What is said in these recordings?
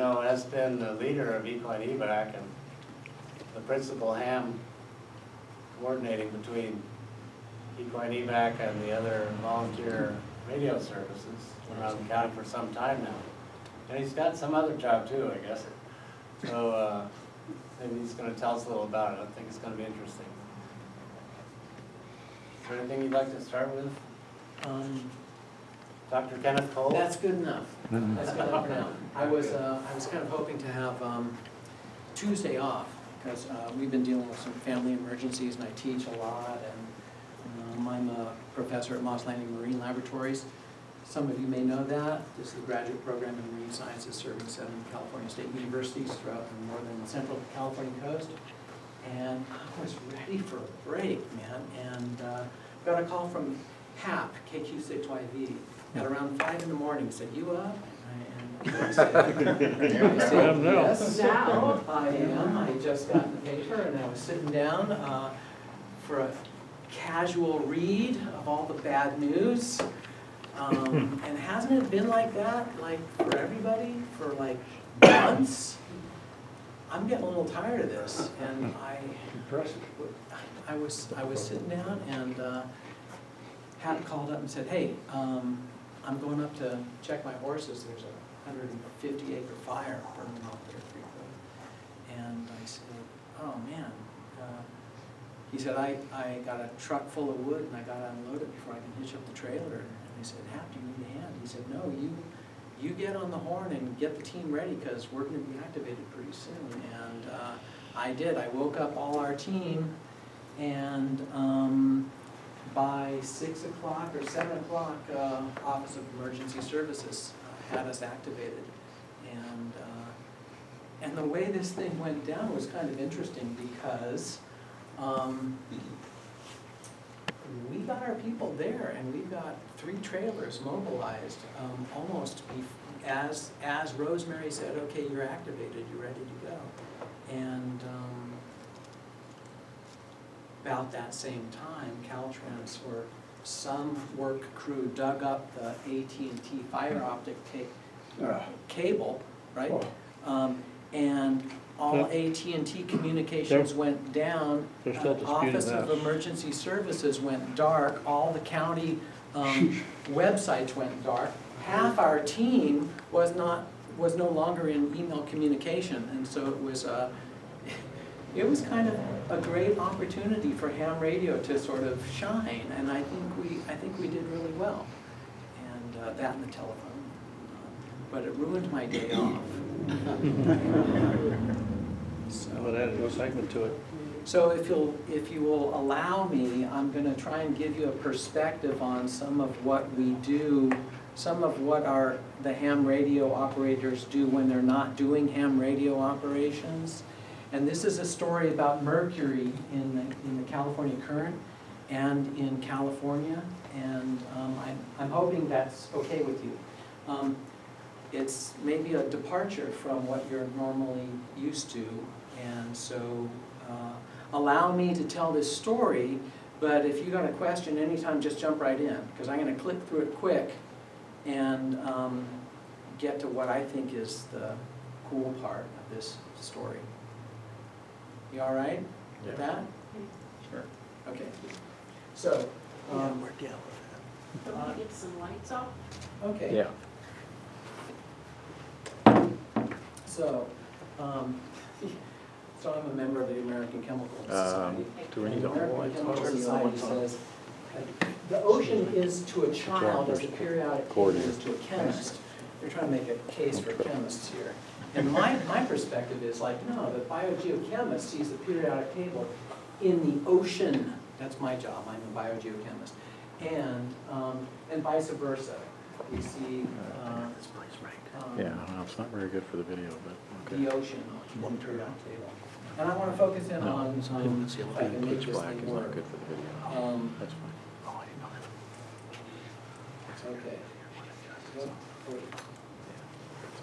Has been the leader of KI6UWK and the principal ham coordinating between KI6UWK and the other volunteer radio services around the county for some time now. And he's got some other job too, I guess. So maybe he's going to tell us a little about it. I think it's going to be interesting. Is there anything you'd like to start with? Dr. Kenneth Coale? That's good enough. That's good enough for now. I was kind of hoping to have Tuesday off because we've been dealing with some family emergencies, and I teach a lot. And I'm a professor at Moss Landing Marine Laboratories. Some of you may know that. This is the graduate program in marine sciences serving 7 California state universities throughout the northern and central California coast. And I was ready for a break, man. And got a call from HAP, KI6UWK. At around 5 in the morning, he said, "You up?" And I said, "Yes, now I am. I just got the paper and I was sitting down for a casual read of all the bad news. And hasn't it been like that, like for everybody, for like months? I'm getting a little tired of this." And I was sitting down and HAP called up and said, "Hey, I'm going up to check my horses. There's a 150-acre fire burning off their creek road." And I said, "Oh man." He said, I got a truck full of wood and I got to unload it before I can hitch up the trailer." And I said, "HAP, do you need a hand?" He said, "No, you get on the horn and get the team ready because we're going to be activated pretty soon." And I did. I woke up all our team, and by 6 o'clock or 7 o'clock, Office of Emergency Services had us activated. And the way this thing went down was kind of interesting because we got our people there, and we got 3 trailers mobilized almost as Rosemary said, "Okay, you're activated, you're ready to go." And about that same time, Caltrans or some work crew dug up the AT&T fiber optic cable, right? And all AT&T communications went down. Office of Emergency Services went dark. All the county websites went dark. Half our team was no longer in email communication, and so it was kind of a great opportunity for ham radio to sort of shine, and I think we did really well, and that and the telephone, but it ruined my day off. Well, it added excitement to it. So if you will allow me, I'm going to try and give you a perspective on some of what we do, some of what the ham radio operators do when they're not doing ham radio operations. And this is a story about mercury in the California current and in California, and I'm hoping that's okay with you. It's maybe a departure from what you're normally used to, and so allow me to tell this story, but if you got a question anytime, just jump right in, because I'm going to click through it quick and get to what I think is the cool part of this story. You all right with that? Sure. Okay. So, Don't we get some lights off? okay. Yeah. So, so I'm a member of the American Chemical Society. Do we need The a whole American lights on? Chemical Society says the ocean is to a child as the periodic table is to a chemist. They're trying to make a case for chemists here. And my perspective is like, no, the biogeochemist sees the periodic table in the ocean. That's my job. I'm a biogeochemist. And vice versa. We see Yeah, no, it's not very good for the video, but okay. the ocean on the periodic table. And I want to focus in on if I can make Pitch this black thing is work. not good for the video. That's fine. Okay. It's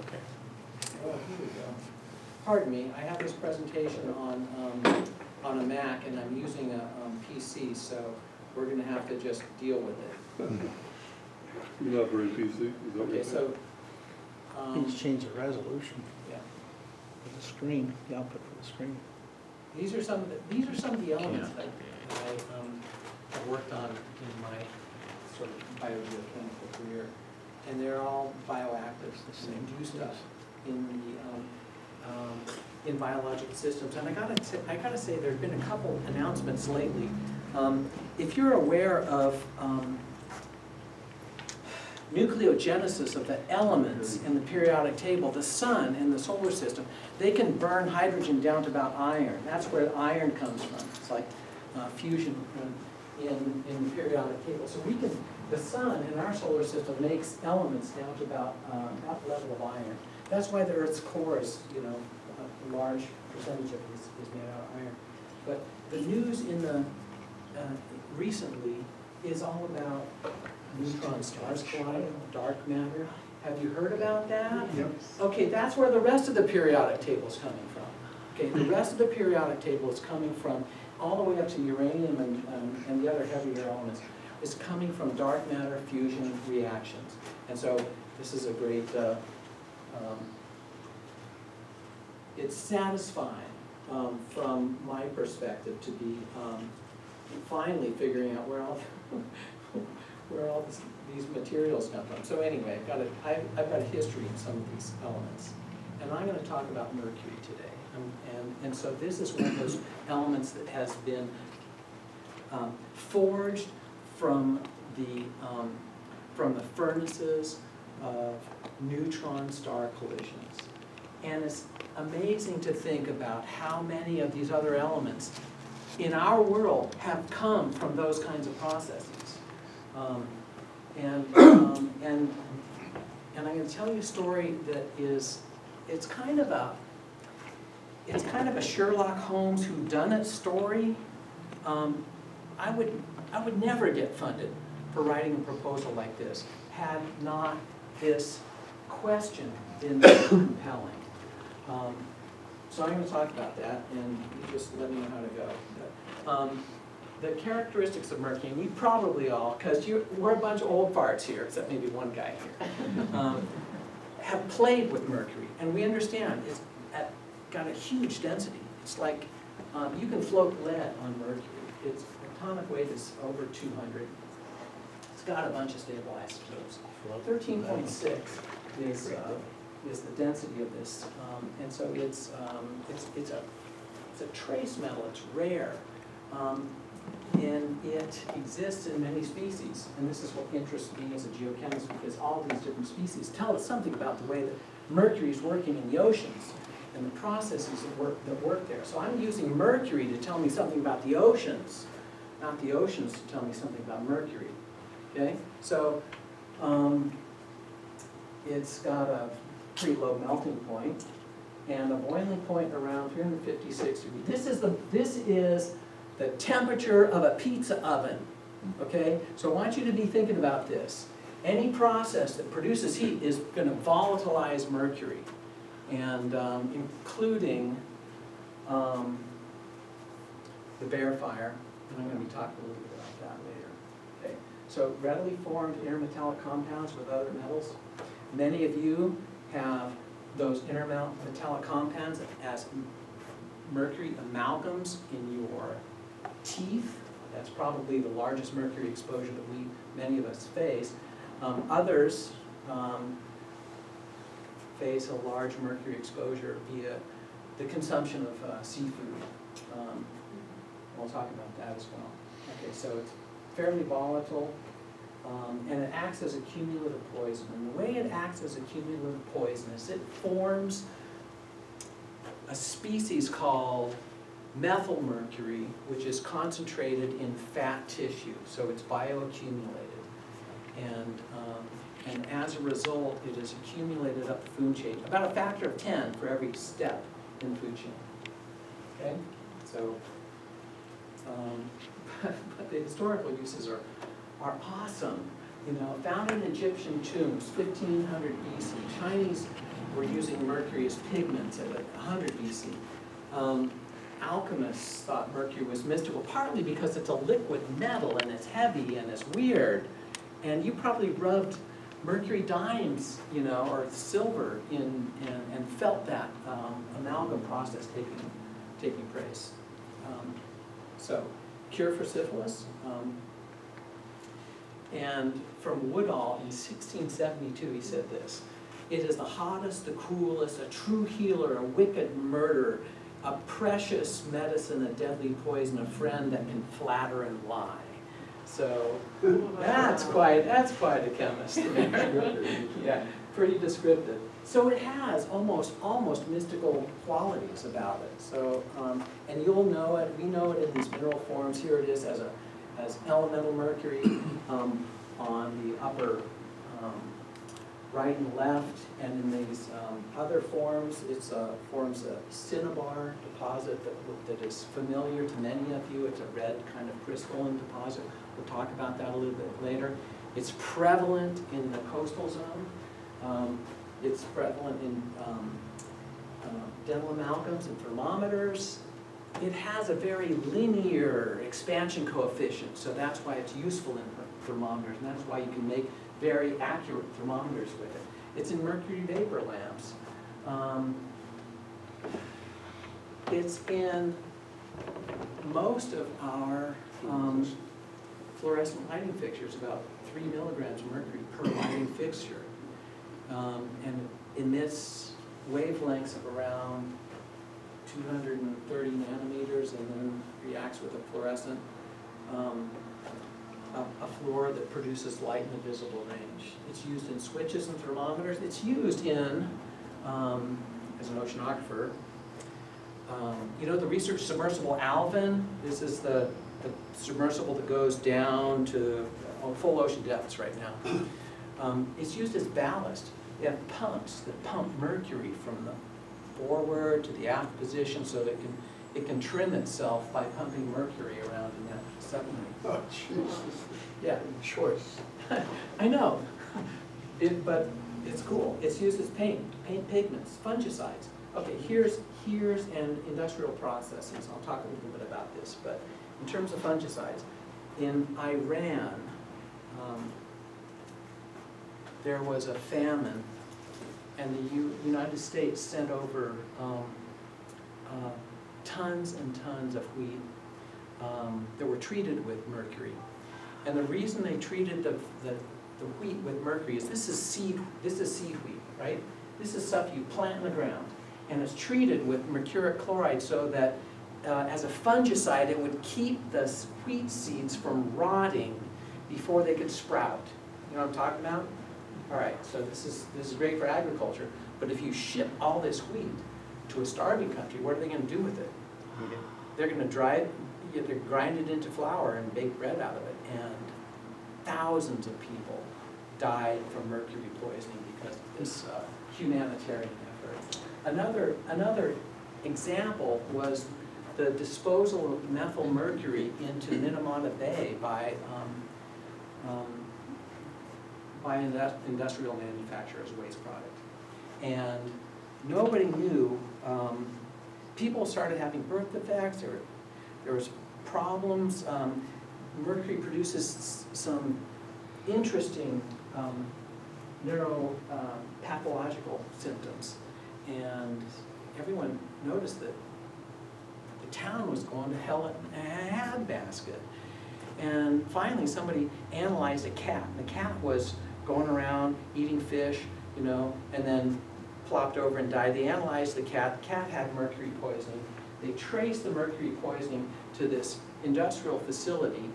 okay. Oh, here we go. Pardon me, I have this presentation on a Mac, and I'm using a PC, so we're going to have to just deal with it. You're not very PC, is that Okay, right? so He's changed the resolution. yeah. the screen, the output for the screen. These are some of the elements that I have worked on in my sort of biogeochemical career. And they're all bioactives, the same do stuff in biological systems. And I gotta say, there's been a couple announcements lately. If you're aware of nucleogenesis of the elements in the periodic table, the sun and the solar system, they can burn hydrogen down to about iron. That's where iron comes from. It's like fusion in the periodic table. So the sun in our solar system makes elements down to about that level of iron. That's why the Earth's core is, a large percentage of it is made out of iron. But the news in the recently is all about neutron stars colliding, dark matter. Have you heard about that? Yep. Okay, that's where the rest of the periodic table is coming from. Okay, the rest of the periodic table is coming from all the way up to uranium and the other heavier elements. Is coming from dark matter fusion reactions. And so this is a great, it's satisfying from my perspective to be finally figuring out where all these materials come from. So anyway, I've got a history in some of these elements. And I'm going to talk about mercury today. And so this is one of those elements that has been forged from the furnaces of neutron star collisions. And it's amazing to think about how many of these other elements in our world have come from those kinds of processes. And I'm going to tell you a story that it's kind of a Sherlock Holmes whodunit story. I would never get funded for writing a proposal like this had not this question been compelling. So I'm going to talk about that, and you just let me know how to go. The characteristics of mercury, and you probably all, because we're a bunch of old farts here, except maybe one guy here, have played with mercury, and we understand it's got a huge density. It's like you can float lead on mercury. Its atomic weight is over 200. It's got a bunch of stable isotopes. 13.6 is the density of this, and so it's a trace metal. It's rare, and it exists in many species. And this is what interests me as a geochemist, because all these different species tell us something about the way that mercury is working in the oceans and the processes that work there. So I'm using mercury to tell me something about the oceans, not the oceans to tell me something about mercury. Okay, so it's got a pretty low melting point and a boiling point around 356 degrees. This is the temperature of a pizza oven. Okay, so I want you to be thinking about this. Any process that produces heat is going to volatilize mercury, and including the Bear fire, and I'm going to be talking a little bit about that later. Okay, so readily formed intermetallic compounds with other metals. Many of you have those intermetallic compounds as mercury amalgams in your teeth. That's probably the largest mercury exposure that many of us face. Others face a large mercury exposure via the consumption of seafood. We'll talk about that as well. Okay, so it's fairly volatile, and it acts as a cumulative poison. And the way it acts as a cumulative poison is it forms a species called methyl mercury, which is concentrated in fat tissue, so it's bioaccumulated. And as a result, it is accumulated up the food chain, about a factor of 10 for every step in the food chain. Okay? So, but the historical uses are awesome. You know, found in Egyptian tombs, 1500 BC. Chinese were using mercury as pigments at 100 BC. Alchemists thought mercury was mystical, partly because it's a liquid metal and it's heavy and it's weird. And you probably rubbed mercury dimes, you know, or silver in and felt that amalgam amalgam process taking place. So, cure for syphilis. And from Woodall in 1672, he said this: "It is the hottest, the coolest, a true healer, a wicked murderer, a precious medicine, a deadly poison, a friend that can flatter and lie." So that's quite a chemist. Yeah, pretty descriptive. So it has almost mystical qualities about it. So and you'll know it. We know it in these mineral forms. Here it is as elemental mercury on the upper right and left, and in these other forms, it's forms a cinnabar deposit that is familiar to many of you. It's a red kind of crystalline deposit. We'll talk about that a little bit later. It's prevalent in the coastal zone. It's prevalent in dental amalgams and thermometers. It has a very linear expansion coefficient, so that's why it's useful in thermometers, and that's why you can make very accurate thermometers with it. It's in mercury vapor lamps. It's in most of our fluorescent lighting fixtures, about 3 milligrams of mercury per lighting fixture. And emits wavelengths of around 230 nanometers, and then reacts with a fluorescent, a fluor that produces light in the visible range. It's used in switches and thermometers. It's used in, as an oceanographer, you know the research submersible Alvin? This is the submersible that goes down to full ocean depths right now. It's used as ballast. They have pumps that pump mercury from the forward to the aft position so that it can trim itself by pumping mercury around in that submarine. Oh, Jesus. Yeah. Choice. I know, but it's cool. It's used as paint pigments, fungicides. Okay, here's an industrial processes. I'll talk a little bit about this, but in terms of fungicides, in Iran, there was a famine, and the United States sent over tons and tons of wheat that were treated with mercury. And the reason they treated the wheat with mercury is this is seed wheat, right? This is stuff you plant in the ground, and it's treated with mercuric chloride so that as a fungicide it would keep the wheat seeds from rotting before they could sprout. You know what I'm talking about? All right, so this is great for agriculture, but if you ship all this wheat to a starving country, what are they going to do with it? They're going to grind it into flour and bake bread out of it, and thousands of people died from mercury poisoning because of this humanitarian effort. Another example was the disposal of methyl mercury into Minamata Bay by an industrial manufacturer as a waste product. And nobody knew, people started having birth defects, there was problems. Mercury produces some interesting neuropathological symptoms, and everyone noticed that the town was going to hell in a handbasket. And finally somebody analyzed a cat, and the cat was going around eating fish, you know, and then plopped over and died. They analyzed the cat had mercury poisoning. They traced the mercury poisoning to this industrial facility,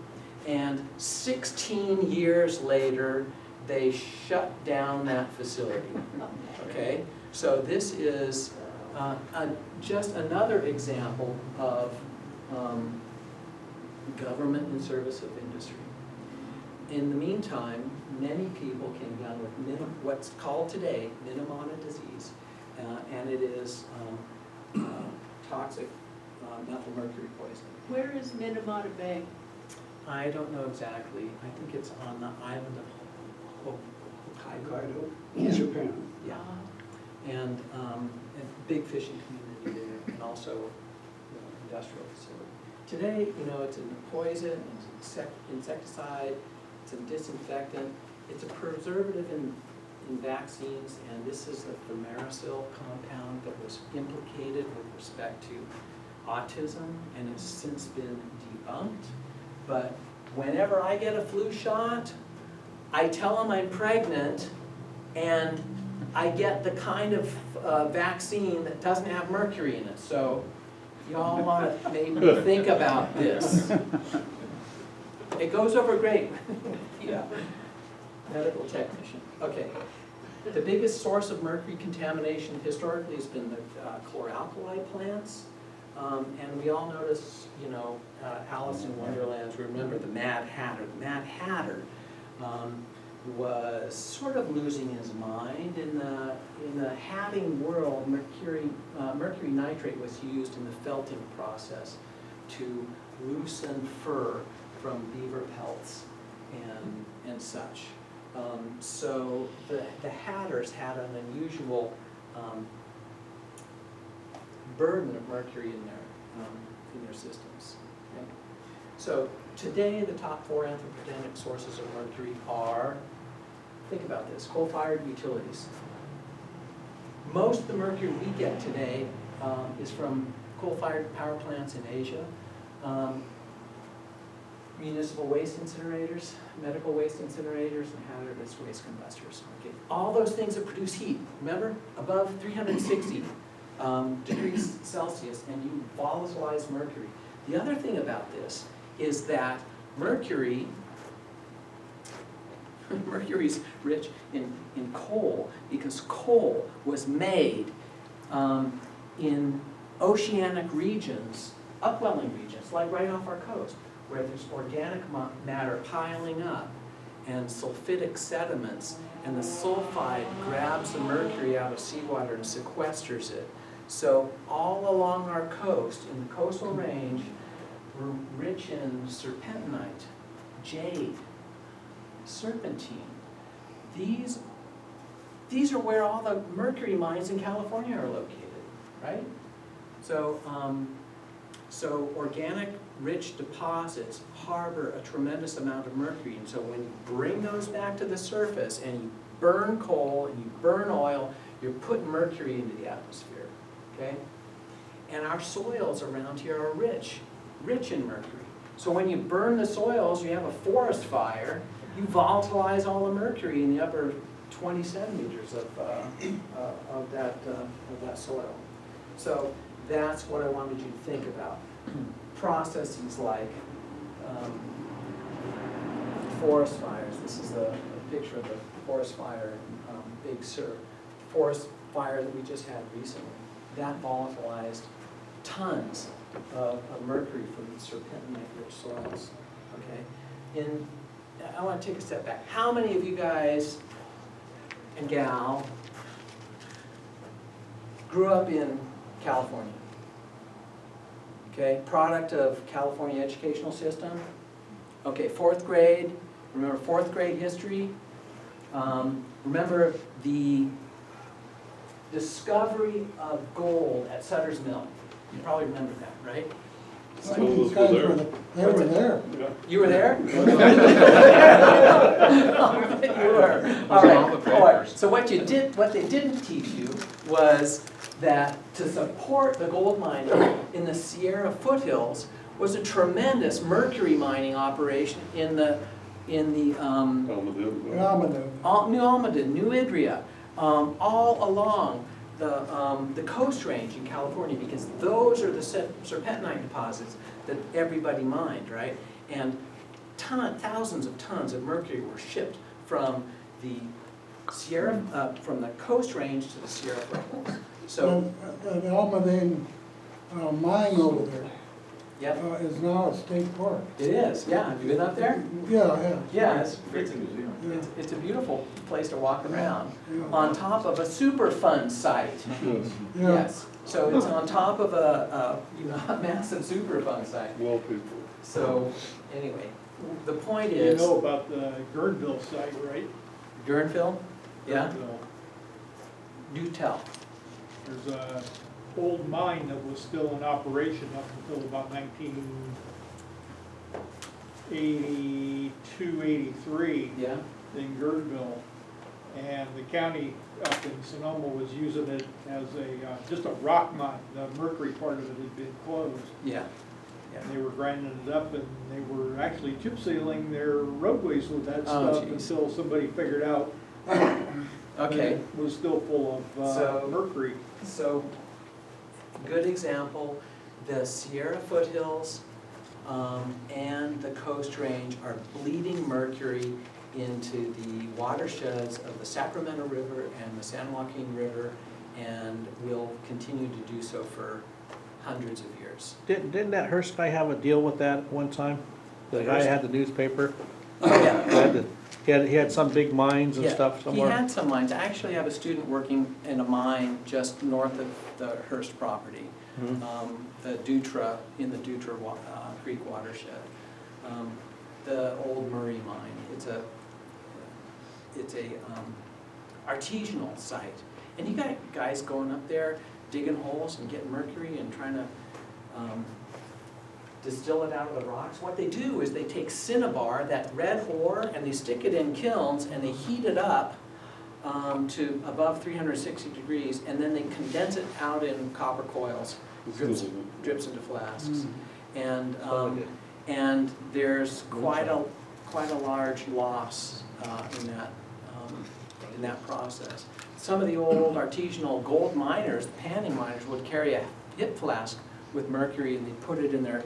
and 16 years later, they shut down that facility, okay? So this is just another example of government in service of industry. In the meantime, many people came down with what's called today Minamata disease, and it is toxic methyl mercury poisoning. Where is Minamata Bay? I don't know exactly. I think it's on the island of Hokkaido. In Japan. Yeah, and a big fishing community there, and also industrial facility. Today, you know, it's a poison, it's insecticide, it's a disinfectant, it's a preservative in in vaccines, and this is the thimerosal compound that was implicated with respect to autism, and it's since been debunked. But whenever I get a flu shot, I tell them I'm pregnant, and I get the kind of vaccine that doesn't have mercury in it. So y'all want to maybe think about this. It goes over great. Yeah. Medical technician. Okay. The biggest source of mercury contamination historically has been the chloralkali plants. And we all notice, you know, Alice in Wonderland, remember the Mad Hatter. The Mad Hatter was sort of losing his mind. In the hatting world, mercury nitrate was used in the felting process to loosen fur from beaver pelts and such. So the hatters had an unusual burden of mercury in their systems. Okay? So today, the top 4 anthropogenic sources of mercury are, think about this, coal-fired utilities. Most of the mercury we get today is from coal-fired power plants in Asia, municipal waste incinerators, medical waste incinerators, and hazardous waste combustors. Okay. All those things that produce heat, remember, above 360 degrees Celsius, and you volatilize mercury. The other thing about this is that mercury's rich in coal, because coal was made in oceanic regions, upwelling regions, like right off our coast, where there's organic matter piling up and sulfidic sediments, and the sulfide grabs the mercury out of seawater and sequesters it. So all along our coast, in the coastal range, we're rich in serpentinite, jade, serpentine. These are where all the mercury mines in California are located, right? So, so organic rich deposits harbor a tremendous amount of mercury, and so when you bring those back to the surface and you burn coal and you burn oil, you're putting mercury into the atmosphere, okay? And our soils around here are rich in mercury. So when you burn the soils, you have a forest fire, you volatilize all the mercury in the upper 20 centimeters of that soil. So that's what I wanted you to think about. Processes like forest fires. This is a picture of the forest fire in Big Sur. Forest fire that we just had recently. That volatilized tons of mercury from serpentinite-rich soils. Okay, I want to take a step back. How many of you guys and gal grew up in California? Okay, product of California educational system. Okay, 4th grade, remember 4th grade history? Remember the discovery of gold at Sutter's Mill. You probably remember that, right? These guys were they were there. You were there? You were. All right. So what they didn't teach you was that to support the gold mining in the Sierra foothills was a tremendous mercury mining operation in the New Almaden, New Idria, all along the Coast Range in California, because those are the serpentinite deposits that everybody mined, right? And thousands of tons of mercury were shipped from the Sierra, from the Coast Range to the Sierra foothills. So the Almaden mine over there yep. is now a state park. It is, yeah. Have you been up there? Yeah. Yeah, it's a beautiful place to walk around. On top of a Superfund site. Yeah. Yes. So it's on top of a massive Superfund site. Well, people. So anyway, the point is. You know about the Gurnville site, right? Gurnville? Yeah. Gurnville. Do tell. There's a old mine that was still in operation up until about 1982, 83. Yeah. In Gurnville, And the county up in Sonoma was using it as a, just a rock mine. The mercury part of it had been closed. Yeah. And they were grinding it up, and they were actually chip sealing their roadways with that Oh, stuff geez. until somebody figured out Okay. that it was still full of So- mercury. So, good example, the Sierra foothills and the Coast Range are bleeding mercury into the watersheds of the Sacramento River and the San Joaquin River, and will continue to do so for hundreds of years. Didn't that Hearst guy have a deal with that at one time? The The guy Hearst? had the newspaper, Oh, yeah. he had some big mines and Yeah, stuff he somewhere. had some mines. I actually have a student working in a mine just north of the Hearst property. Mhm. The Dutra, in the Dutra Creek watershed. The old Murray mine, it's a artisanal site. And you got guys going up there digging holes and getting mercury and trying to distill it out of the rocks. What they do is they take cinnabar, that red ore, and they stick it in kilns and they heat it up to above 360 degrees, and then they condense it out in copper coils, drips into flasks. And there's quite a large loss in that process. Some of the old artisanal gold miners, the panning miners, would carry a hip flask with mercury, and they put it in their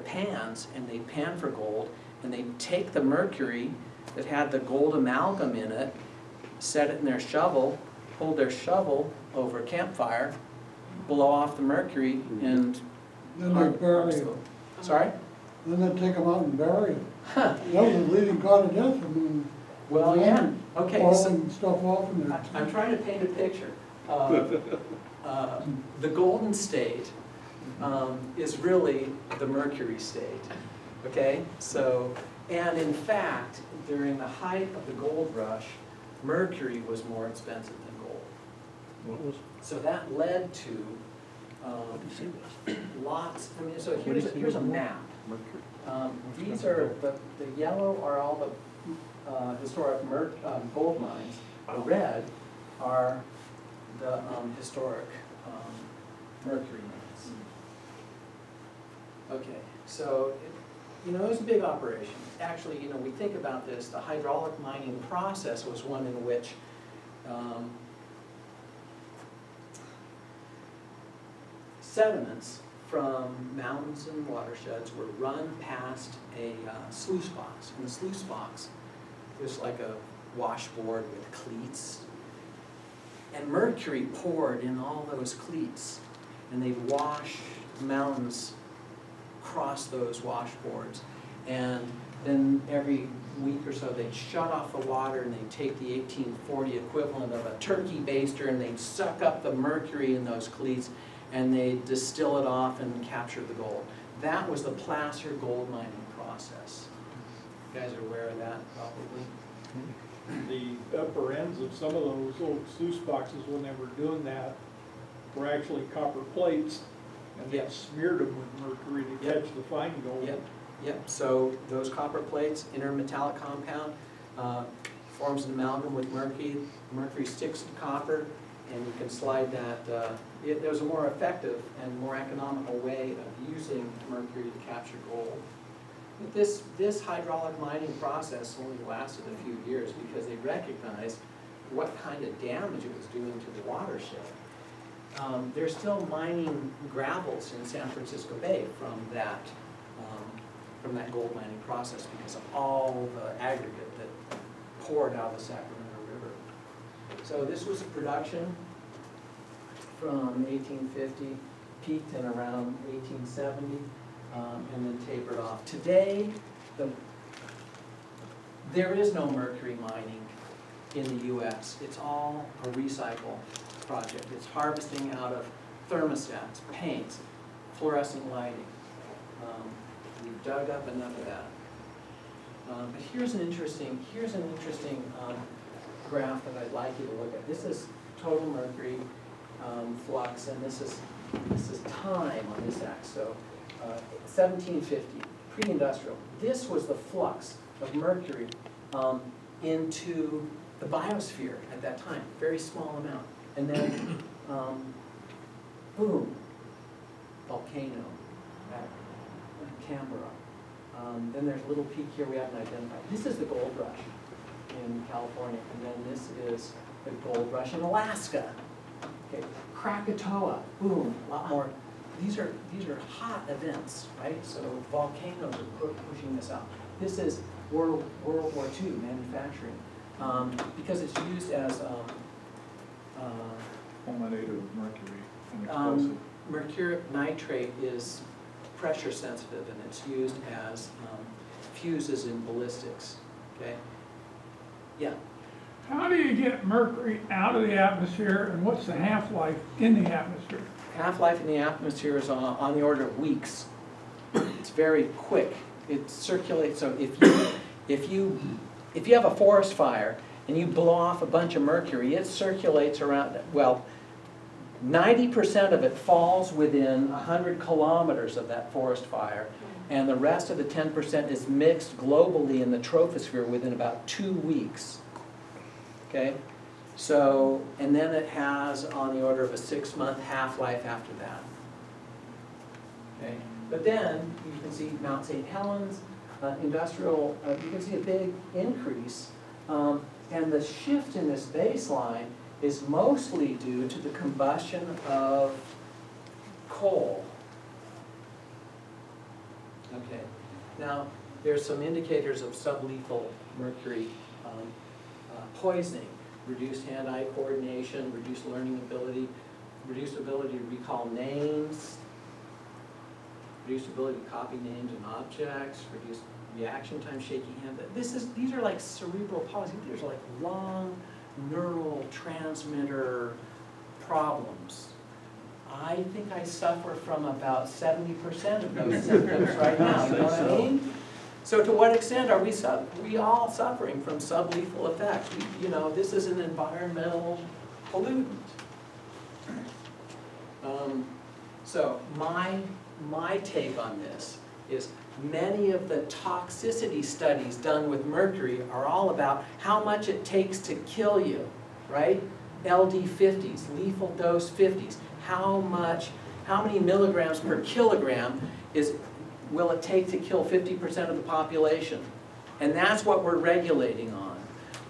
pans, and they pan for gold, and they take the mercury that had the gold amalgam in it, set it in their shovel, hold their shovel over a campfire, blow off the mercury, and Then they bury it. Sorry? Then they take them out and bury it. Huh. That was the leading cause of death, I mean. Well, yeah, okay, so Falling stuff off in there. I'm trying to paint a picture. The Golden State is really the Mercury State, okay? So, and in fact, during the height of the gold rush, mercury was more expensive than gold. What was, So that led to lots, I mean, so here's a map. These are, the yellow are all the historic gold mines. The red are the historic mercury mines. Okay, so, it was a big operation. Actually, we think about this, the hydraulic mining process was one in which sediments from mountains and watersheds were run past a sluice box. And the sluice box is like a washboard with cleats. And mercury poured in all those cleats, and they'd wash mountains across those washboards. And then every week or so, they'd shut off the water, and they'd take the 1840 equivalent of a turkey baster, and they'd suck up the mercury in those cleats, and they'd distill it off and capture the gold. That was the placer gold mining process. You guys are aware of that, probably? The upper ends of some of those old sluice boxes, when they were doing that, were actually copper plates, and they Yep. smeared them with mercury to Yep. catch the fine gold. Yep, so those copper plates, intermetallic compound, forms an amalgam with mercury. Mercury sticks to copper, and you can slide that. There's a more effective and more economical way of using mercury to capture gold. But this hydraulic mining process only lasted a few years because they recognized what kind of damage it was doing to the watershed. They're still mining gravels in San Francisco Bay from that gold mining process because of all the aggregate that poured out of the Sacramento River. So this was a production from 1850, peaked in around 1870, and then tapered off. Today, there is no mercury mining in the US. It's all a recycle project. It's harvesting out of thermostats, paints, fluorescent lighting. We've dug up enough of that. But here's an interesting graph that I'd like you to look at. This is total mercury flux, and this is time on this axis. So 1750, pre-industrial. This was the flux of mercury into the biosphere at that time, very small amount. And then, boom, volcano at Canberra. Then there's a little peak here we haven't identified. This is the gold rush in California, and then this is the gold rush in Alaska. Okay, Krakatoa, boom, a lot more. These are hot events, right? So volcanoes are pushing this out. This is World War II manufacturing, because it's used as Fulminator of mercury and explosive. mercuric nitrate is pressure sensitive, and it's used as fuses in ballistics. Okay. Yeah. How do you get mercury out of the atmosphere, and what's the half-life in the atmosphere? Half-life in the atmosphere is on the order of weeks. It's very quick. It circulates. So if you have a forest fire and you blow off a bunch of mercury, it circulates around. Well, 90% of it falls within 100 kilometers of that forest fire, and the rest of the 10% is mixed globally in the troposphere within about 2 weeks. Okay? So, and then it has on the order of a 6-month half-life after that. Okay? But then you can see Mount St. Helens, industrial, you can see a big increase. And the shift in this baseline is mostly due to the combustion of coal. Okay. Now, there's some indicators of sublethal mercury poisoning. Reduced hand-eye coordination, reduced learning ability, reduced ability to recall names, reduced ability to copy names and objects, reduced reaction time, shaky hand. These are like cerebral palsy. These are like long neural transmitter problems. I think I suffer from about 70% of those symptoms right now. You know what I mean? So to what extent are we all suffering from sublethal effects? You know, this is an environmental pollutant. So my take on this is many of the toxicity studies done with mercury are all about how much it takes to kill you, right? LD 50s, lethal dose 50s. How many milligrams per kilogram will it take to kill 50% of the population? And that's what we're regulating on.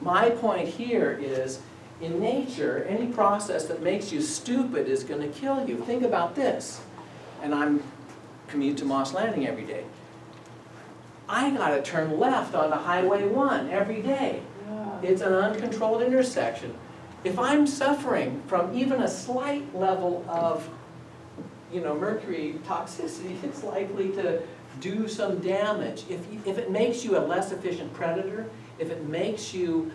My point here is, in nature, any process that makes you stupid is going to kill you. Think about this. And I'm commute to Moss Landing every day. I got to turn left onto Highway 1 every day. It's an uncontrolled intersection. If I'm suffering from even a slight level of mercury toxicity, it's likely to do some damage. If it makes you a less efficient predator, if it makes you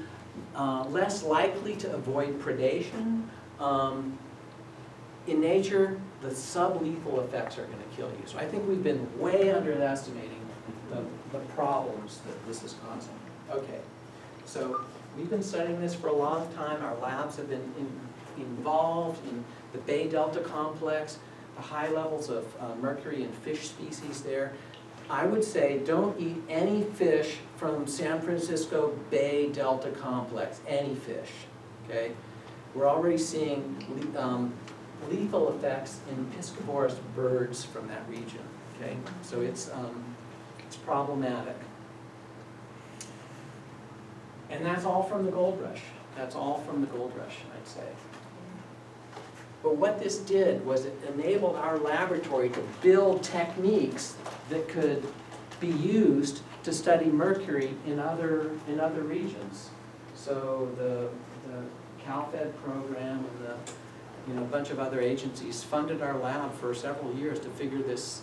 less likely to avoid predation, in nature, the sublethal effects are going to kill you. So I think we've been way underestimating the problems that this is causing. Okay, so we've been studying this for a long time. Our labs have been involved in the Bay Delta complex, the high levels of mercury in fish species there. I would say don't eat any fish from San Francisco Bay Delta complex, any fish, okay? We're already seeing lethal effects in piscivorous birds from that region, okay? So it's problematic. And that's all from the gold rush. That's all from the gold rush, I'd say. But what this did was it enabled our laboratory to build techniques that could be used to study mercury in other regions. So the CalFed program and a bunch of other agencies funded our lab for several years to figure this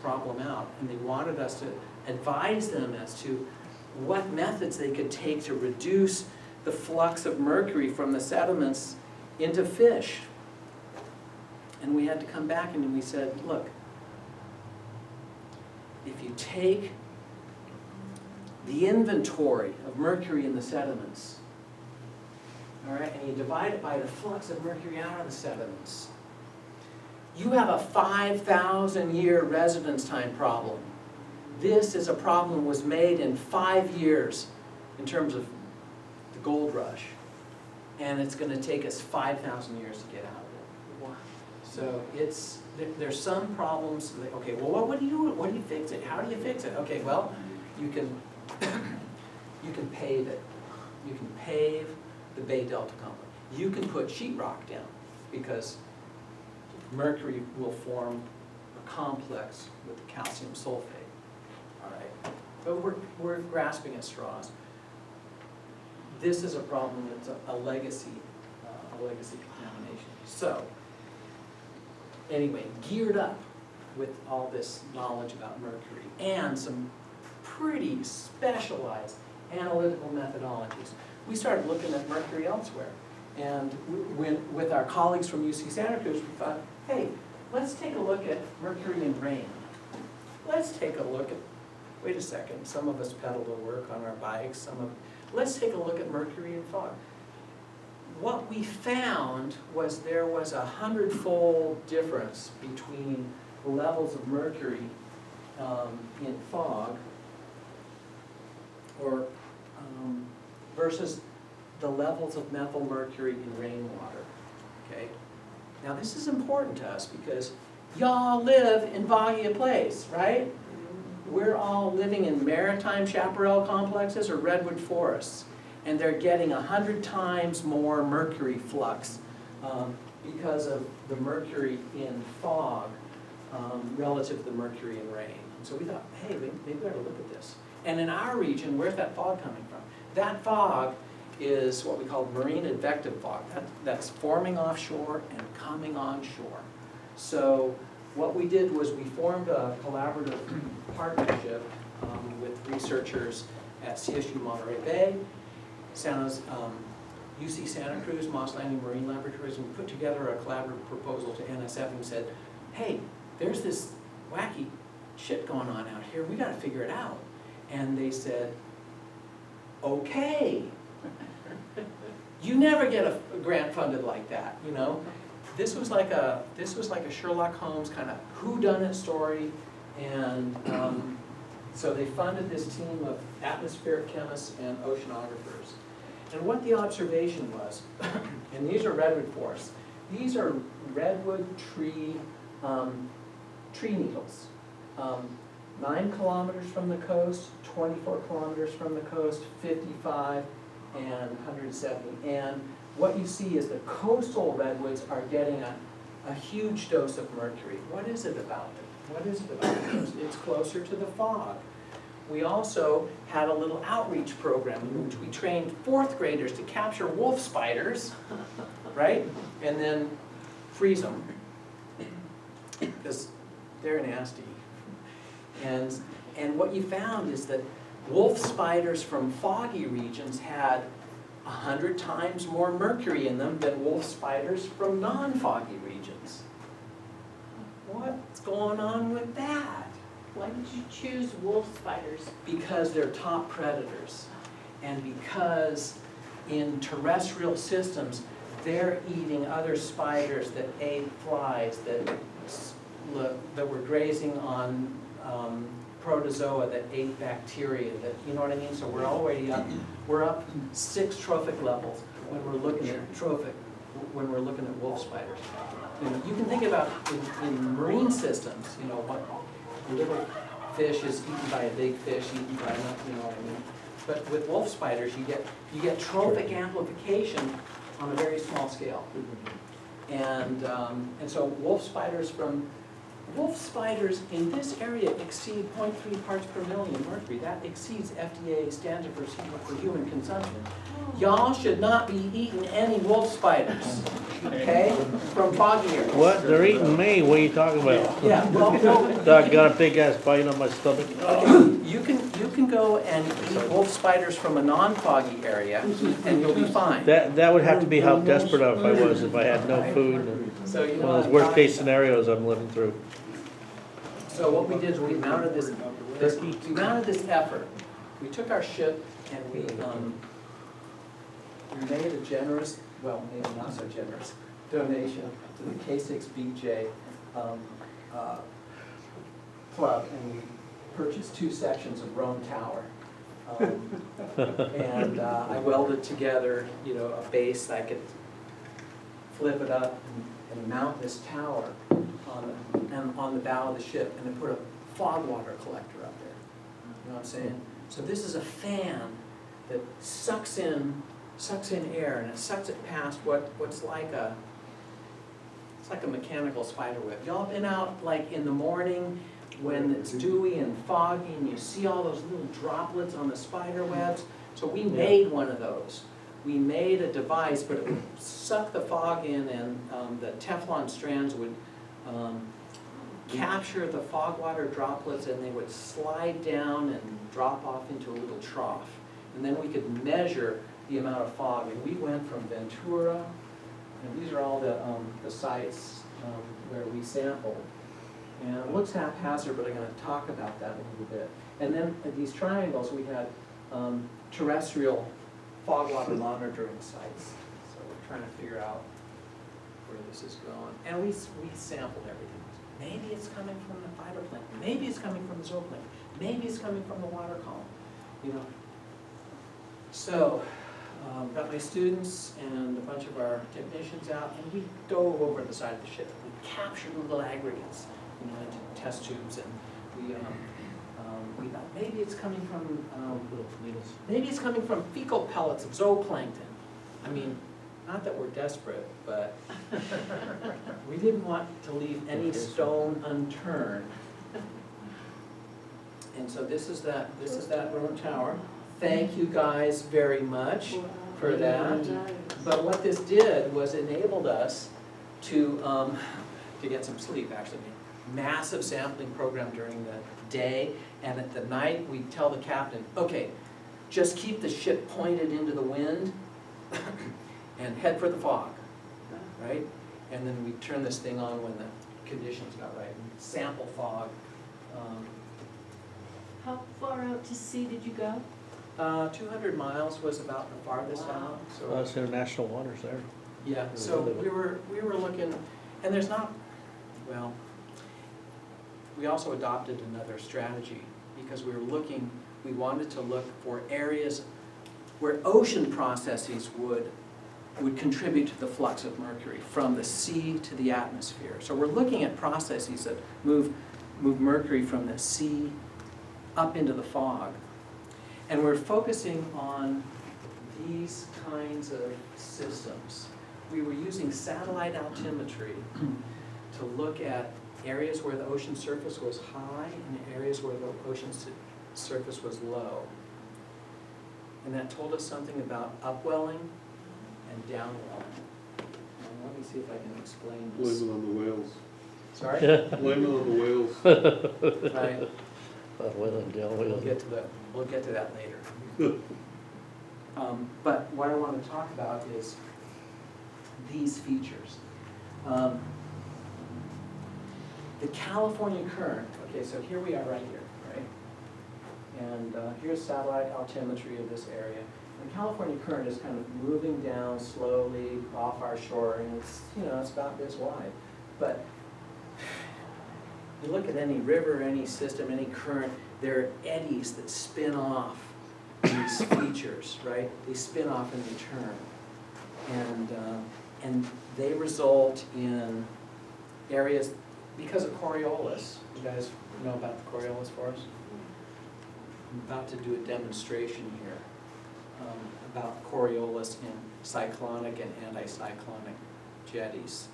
problem out, and they wanted us to advise them as to what methods they could take to reduce the flux of mercury from the sediments into fish. And we had to come back and we said, look, if you take the inventory of mercury in the sediments, all right, and you divide it by the flux of mercury out of the sediments, you have a 5,000-year residence time problem. This is a problem that was made in 5 years in terms of gold rush, and it's gonna take us 5,000 years to get out of it. So there's some problems, like, okay, well, what do you fix it? How do you fix it? Okay, well, you can pave it. You can pave the Bay Delta complex. You can put sheetrock down, because mercury will form a complex with the calcium sulfate, all right? But we're grasping at straws. This is a problem that's a legacy contamination. So, anyway, geared up with all this knowledge about mercury and some pretty specialized analytical methodologies, we started looking at mercury elsewhere. And with our colleagues from UC Santa Cruz, we thought, hey, let's take a look at mercury in rain. Let's take a look at, wait a second, some of us pedal to work on our bikes, let's take a look at mercury in fog. What we found was there was a 100-fold difference between the levels of mercury in fog versus the levels of methyl mercury in rainwater, okay? Now this is important to us because y'all live in Bahia Place, right? We're all living in maritime chaparral complexes or redwood forests, and they're getting 100 times more mercury flux because of the mercury in fog relative to the mercury in rain. So we thought, hey, maybe we ought to look at this. And in our region, where's that fog coming from? That fog is what we call marine advective fog. That's forming offshore and coming onshore. So what we did was we formed a collaborative partnership with researchers at CSU Monterey Bay, UC Santa Cruz, Moss Landing Marine Laboratories, and we put together a collaborative proposal to NSF and said, hey, there's this wacky shit going on out here, we gotta figure it out. And they said, okay. You never get a grant funded like that, you know? This was like a Sherlock Holmes kind of whodunit story, and so they funded this team of atmospheric chemists and oceanographers. And what the observation was, and these are redwood forests, these are redwood tree needles. 9 kilometers from the coast, 24 kilometers from the coast, 55, and 170. And what you see is the coastal redwoods are getting a huge dose of mercury. What is it about it? What is it about it? It's closer to the fog. We also had a little outreach program in which we trained 4th graders to capture wolf spiders, right? And then freeze them, because they're nasty. And what you found is that wolf spiders from foggy regions had 100 times more mercury in them than wolf spiders from non-foggy regions. What's going on with that? Why did you choose wolf spiders? Because they're top predators, and because in terrestrial systems, they're eating other spiders that ate flies, that were grazing on protozoa that ate bacteria, that, you know what I mean? So we're already up, we're up 6 trophic levels when we're looking at wolf spiders. You know, you can think about in marine systems, you know, what a little fish is eaten by a big fish, eaten by another, you know what I mean? But with wolf spiders, you get trophic amplification on a very small scale. And so wolf spiders in this area exceed 0.3 parts per million mercury. That exceeds FDA standard for human consumption. Y'all should not be eating any wolf spiders, okay, from foggy areas. What? They're eating me? What are you talking about? Yeah, well, no. Doug got a big ass bite on my stomach. Okay, you can go and eat wolf spiders from a non-foggy area, and you'll be fine. That would have to be how desperate I was if I had no food. So you know One of those worst case scenarios I'm living through. So what we did is we mounted this effort. We took our ship and we made a generous, well, maybe not so generous, donation to the K6UWK club, and we purchased 2 sections of Rome Tower. And I welded together, you know, a base that I could flip it up and mount this tower on the bow of the ship, and then put a fog water collector up there. You know what I'm saying? So this is a fan that sucks in air, and it sucks it past what's like it's like a mechanical spider web. Y'all been out like in the morning when it's dewy and foggy and you see all those little droplets on the spider webs? So we made one of those. We made a device, but it would suck the fog in, and the Teflon strands would capture the fog water droplets, and they would slide down and drop off into a little trough. And then we could measure the amount of fog. And we went from Ventura, and these are all the sites where we sampled. And it looks haphazard, but I'm going to talk about that a little bit. And then at these triangles, we had terrestrial fog water monitoring sites. So we're trying to figure out where this is going. And we sampled everything. Maybe it's coming from the phytoplankton. Maybe it's coming from the zooplankton. Maybe it's coming from the water column. You know. So, got my students and a bunch of our technicians out, and we dove over the side of the ship. We captured little aggregates, you know, into test tubes, and we thought maybe it's coming from maybe it's coming from fecal pellets of zooplankton. I mean, not that we're desperate, but we didn't want to leave any stone unturned. And so this is that room tower. Thank you guys very much for that. But what this did was enabled us to get some sleep, actually. Massive sampling program during the day, and at the night we tell the captain, okay, just keep the ship pointed into the wind and head for the fog, right? And then we turn this thing on when the conditions got right, and sample fog. How far out to sea did you go? 200 miles was about the farthest out. So Well, it's international waters there. yeah, so we were looking, and there's not, well, we also adopted another strategy because we wanted to look for areas where ocean processes would contribute to the flux of mercury from the sea to the atmosphere. So we're looking at processes that move mercury from the sea up into the fog. And we're focusing on these kinds of systems. We were using satellite altimetry to look at areas where the ocean surface was high and areas where the ocean surface was low. And that told us something about upwelling and downwelling. And let me see if I can explain this. Blame it on the whales. Sorry? Blame it on the whales. Right. We'll get to that later. But what I want to talk about is these features. The California current, okay, so here we are right here, right? And here's satellite altimetry of this area. The California current is kind of moving down slowly off our shore, and it's, it's about this wide. But you look at any river, any system, any current, there are eddies that spin off these features, right? They spin off in return. And they result in areas, because of Coriolis. You guys know about the Coriolis force? I'm about to do a demonstration here about Coriolis in cyclonic and anticyclonic jetties.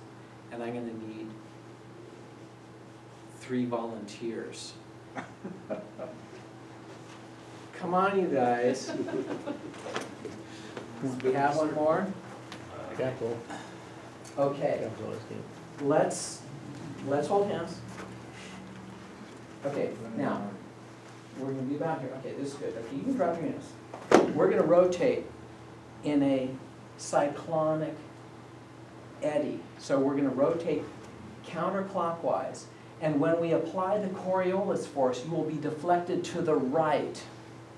And I'm going to need 3 volunteers. Come on, you guys. We have one more? Okay. Let's hold hands. Okay, now, we're going to be about here. Okay, this is good. Okay, you can drop your hands. We're going to rotate in a cyclonic eddy. So we're going to rotate counterclockwise. And when we apply the Coriolis force, you will be deflected to the right.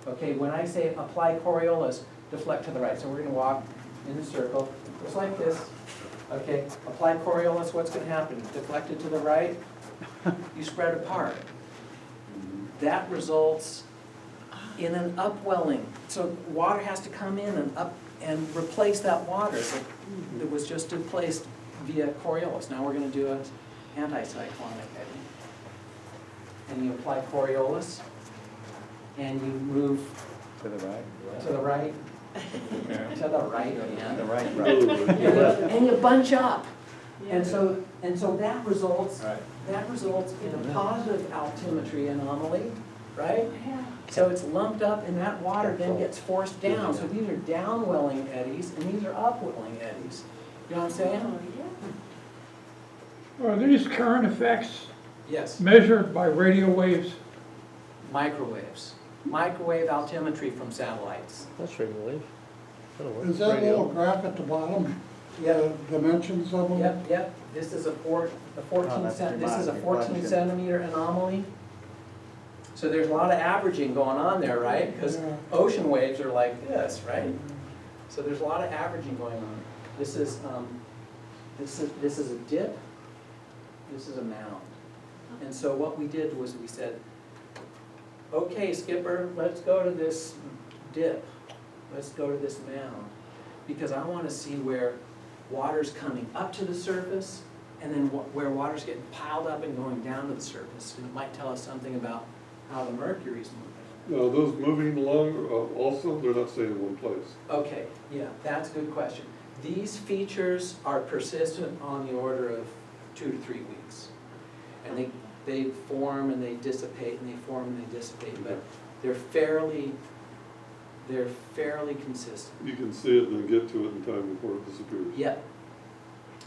Okay, when I say apply Coriolis, deflect to the right. So we're going to walk in a circle, just like this. Okay, apply Coriolis, what's going to happen? Deflected to the right, you spread apart. That results in an upwelling. So water has to come in and up and replace that water that was just replaced via Coriolis. Now we're gonna do an anticyclonic eddy. And you apply Coriolis, and you move To the right? to the right, to the right again. The right, And you bunch up. And so that results, Right. in a positive altimetry anomaly, right? So it's lumped up and that water then gets forced down. So these are downwelling eddies and these are upwelling eddies. You know what I'm saying? Are these current effects Yes. measured by radio waves? Microwaves. Microwave altimetry from satellites. That's radio wave. That'll work. Is that little graph at the bottom, the dimensions of them? Yep. This is a 14 that's this is a dramatic 14 reflection. centimeter anomaly. So there's a lot of averaging going on there, right? Because Yeah. ocean waves are like this, right? So there's a lot of averaging going on. This is a dip. This is a mound. And so what we did was we said, okay, Skipper, let's go to this dip. Let's go to this mound. Because I want to see where water's coming up to the surface and then where water's getting piled up and going down to the surface. And it might tell us something about how the mercury's moving. Now, those moving along, also, they're not staying in one place. Okay, yeah, that's a good question. These features are persistent on the order of 2 to 3 weeks. And they form and they dissipate and they form and they dissipate, but they're fairly consistent. You can see it and then get to it in time before it disappears. Yeah.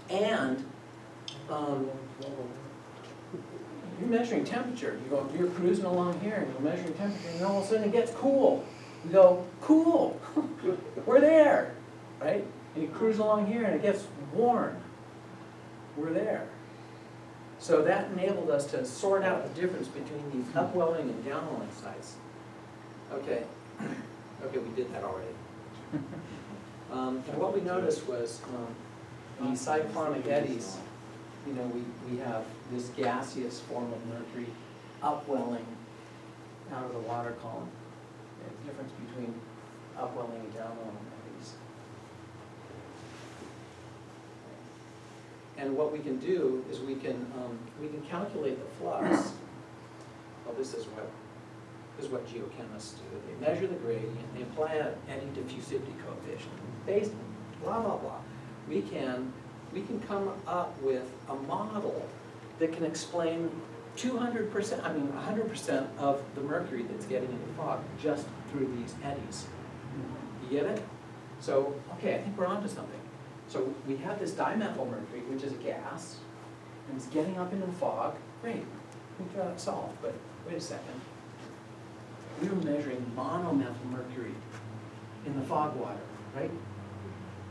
And, you're measuring temperature. You're cruising along here and you're measuring temperature and all of a sudden it gets cool. You go, cool, we're there, right? And you cruise along here and it gets warm. We're there. So that enabled us to sort out the difference between these upwelling and downwelling sites. Okay, we did that already. And what we noticed was these cyclonic eddies, you know, we have this gaseous form of mercury upwelling out of the water column. There's a difference between upwelling and downwelling eddies. And what we can do is we can calculate the flux. Well, this is what geochemists do. They measure the gradient, they apply an eddy diffusivity coefficient. Based blah blah blah. We can come up with a model that can explain 200%, 100% of the mercury that's getting into the fog just through these eddies. You get it? So, okay, I think we're onto something. So we have this dimethyl mercury, which is a gas, and it's getting up into the fog. Great, we've got it solved, but wait a second. We were measuring monomethyl mercury in the fog water, right?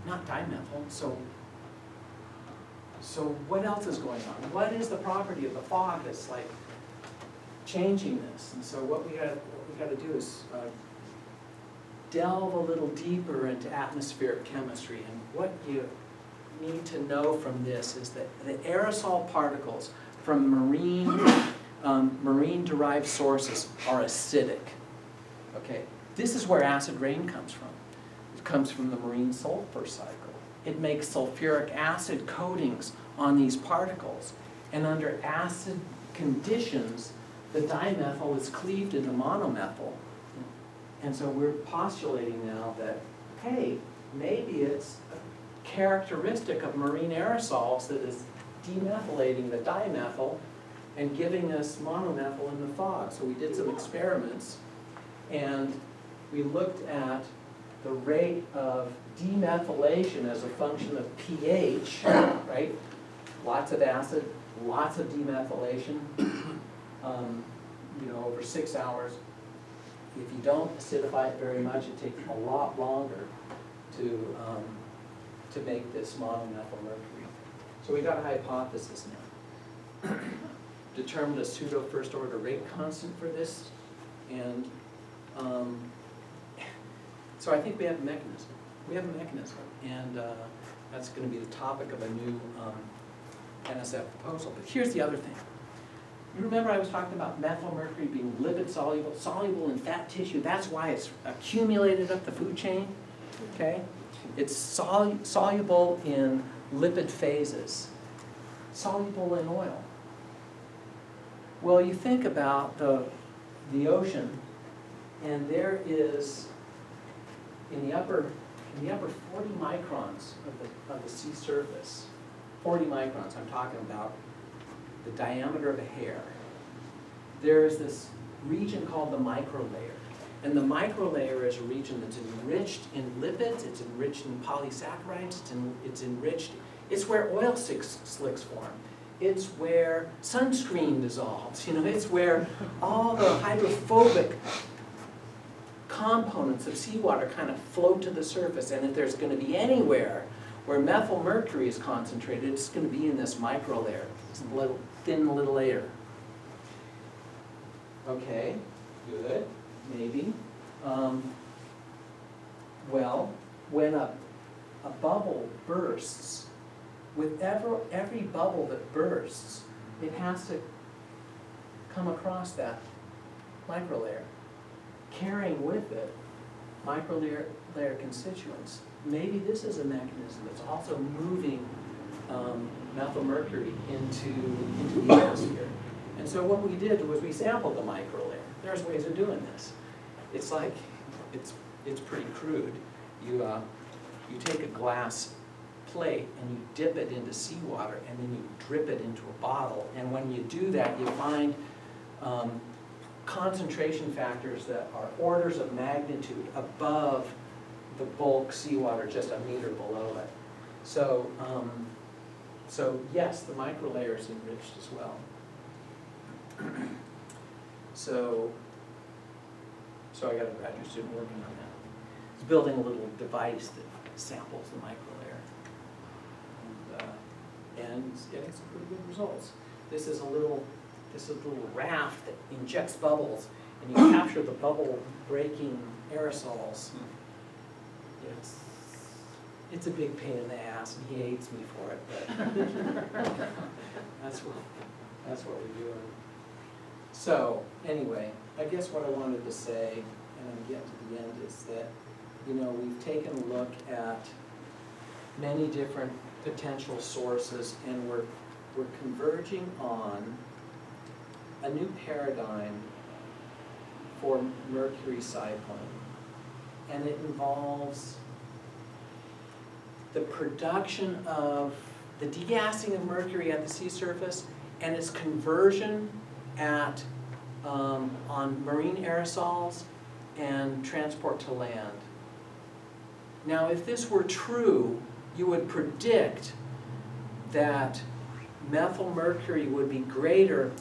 Not dimethyl, so what else is going on? What is the property of the fog that's like changing this? And so what we got to do is delve a little deeper into atmospheric chemistry. And what you need to know from this is that the aerosol particles from marine-derived sources are acidic. Okay, this is where acid rain comes from. It comes from the marine sulfur cycle. It makes sulfuric acid coatings on these particles. And under acid conditions, the dimethyl is cleaved into monomethyl. And so we're postulating now that, hey, maybe it's a characteristic of marine aerosols that is demethylating the dimethyl and giving us monomethyl in the fog. So we did some experiments and we looked at the rate of demethylation as a function of pH, right? Lots of acid, lots of demethylation, over 6 hours. If you don't acidify it very much, it takes a lot longer to make this monomethyl mercury. So we got a hypothesis now. Determined a pseudo first order rate constant for this, and so I think we have a mechanism. We have a mechanism, and that's going to be the topic of a new NSF proposal. But here's the other thing. You remember I was talking about methyl mercury being lipid soluble, soluble in fat tissue, that's why it's accumulated up the food chain, okay? It's soluble in lipid phases, soluble in oil. Well, you think about the ocean, and there is, in the upper 40 microns of the sea surface, 40 microns, I'm talking about the diameter of a hair, there is this region called the microlayer. And the microlayer is a region that's enriched in lipids, it's enriched in polysaccharides, it's enriched, it's where oil slicks form. It's where sunscreen dissolves, it's where all the hydrophobic components of seawater kind of float to the surface. And if there's going to be anywhere where methyl mercury is concentrated, it's going to be in this microlayer, this thin little layer. Okay, good, maybe. Well, when a bubble bursts, with every bubble that bursts, it has to come across that microlayer, carrying with it microlayer constituents. Maybe this is a mechanism that's also moving methyl mercury into the atmosphere. And so what we did was we sampled the microlayer. There's ways of doing this. It's like, it's pretty crude. You take a glass plate and you dip it into seawater and then you drip it into a bottle. And when you do that, you find concentration factors that are orders of magnitude above the bulk seawater just a meter below it. So, yes, the microlayer is enriched as well. So I got a graduate student working on that. He's building a little device that samples the microlayer. And he's getting some pretty good results. This is a little raft that injects bubbles, and you capture the bubble breaking aerosols. It's a big pain in the ass, and he hates me for it, but that's what we're doing. So, anyway, I guess what I wanted to say, and I'm getting to the end, is that, we've taken a look at many different potential sources, and we're converging on a new paradigm for mercury cycling. And it involves the production of the degassing of mercury at the sea surface and its conversion on marine aerosols and transport to land. Now, if this were true, you would predict that methyl mercury would be greater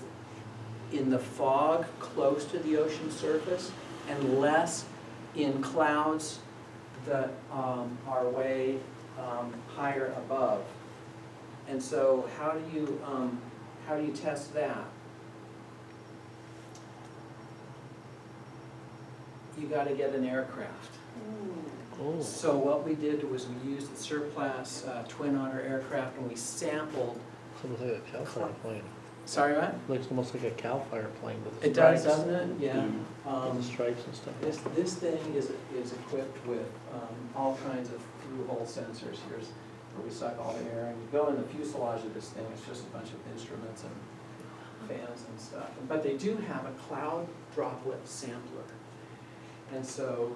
in the fog close to the ocean surface and less in clouds that are way higher above. And so how do you test that? You got to get an aircraft. Oh. So what we did was we used the surplus Twin Otter aircraft, and we sampled. It's almost like a Cal Fire plane. Sorry, what? Looks almost like a Cal Fire plane with the It does, stripes. doesn't it? Yeah. And the stripes and stuff. This thing is equipped with all kinds of through-hole sensors. Here's where we suck all the air, and you go in the fuselage of this thing. It's just a bunch of instruments and fans and stuff. But they do have a cloud droplet sampler, and so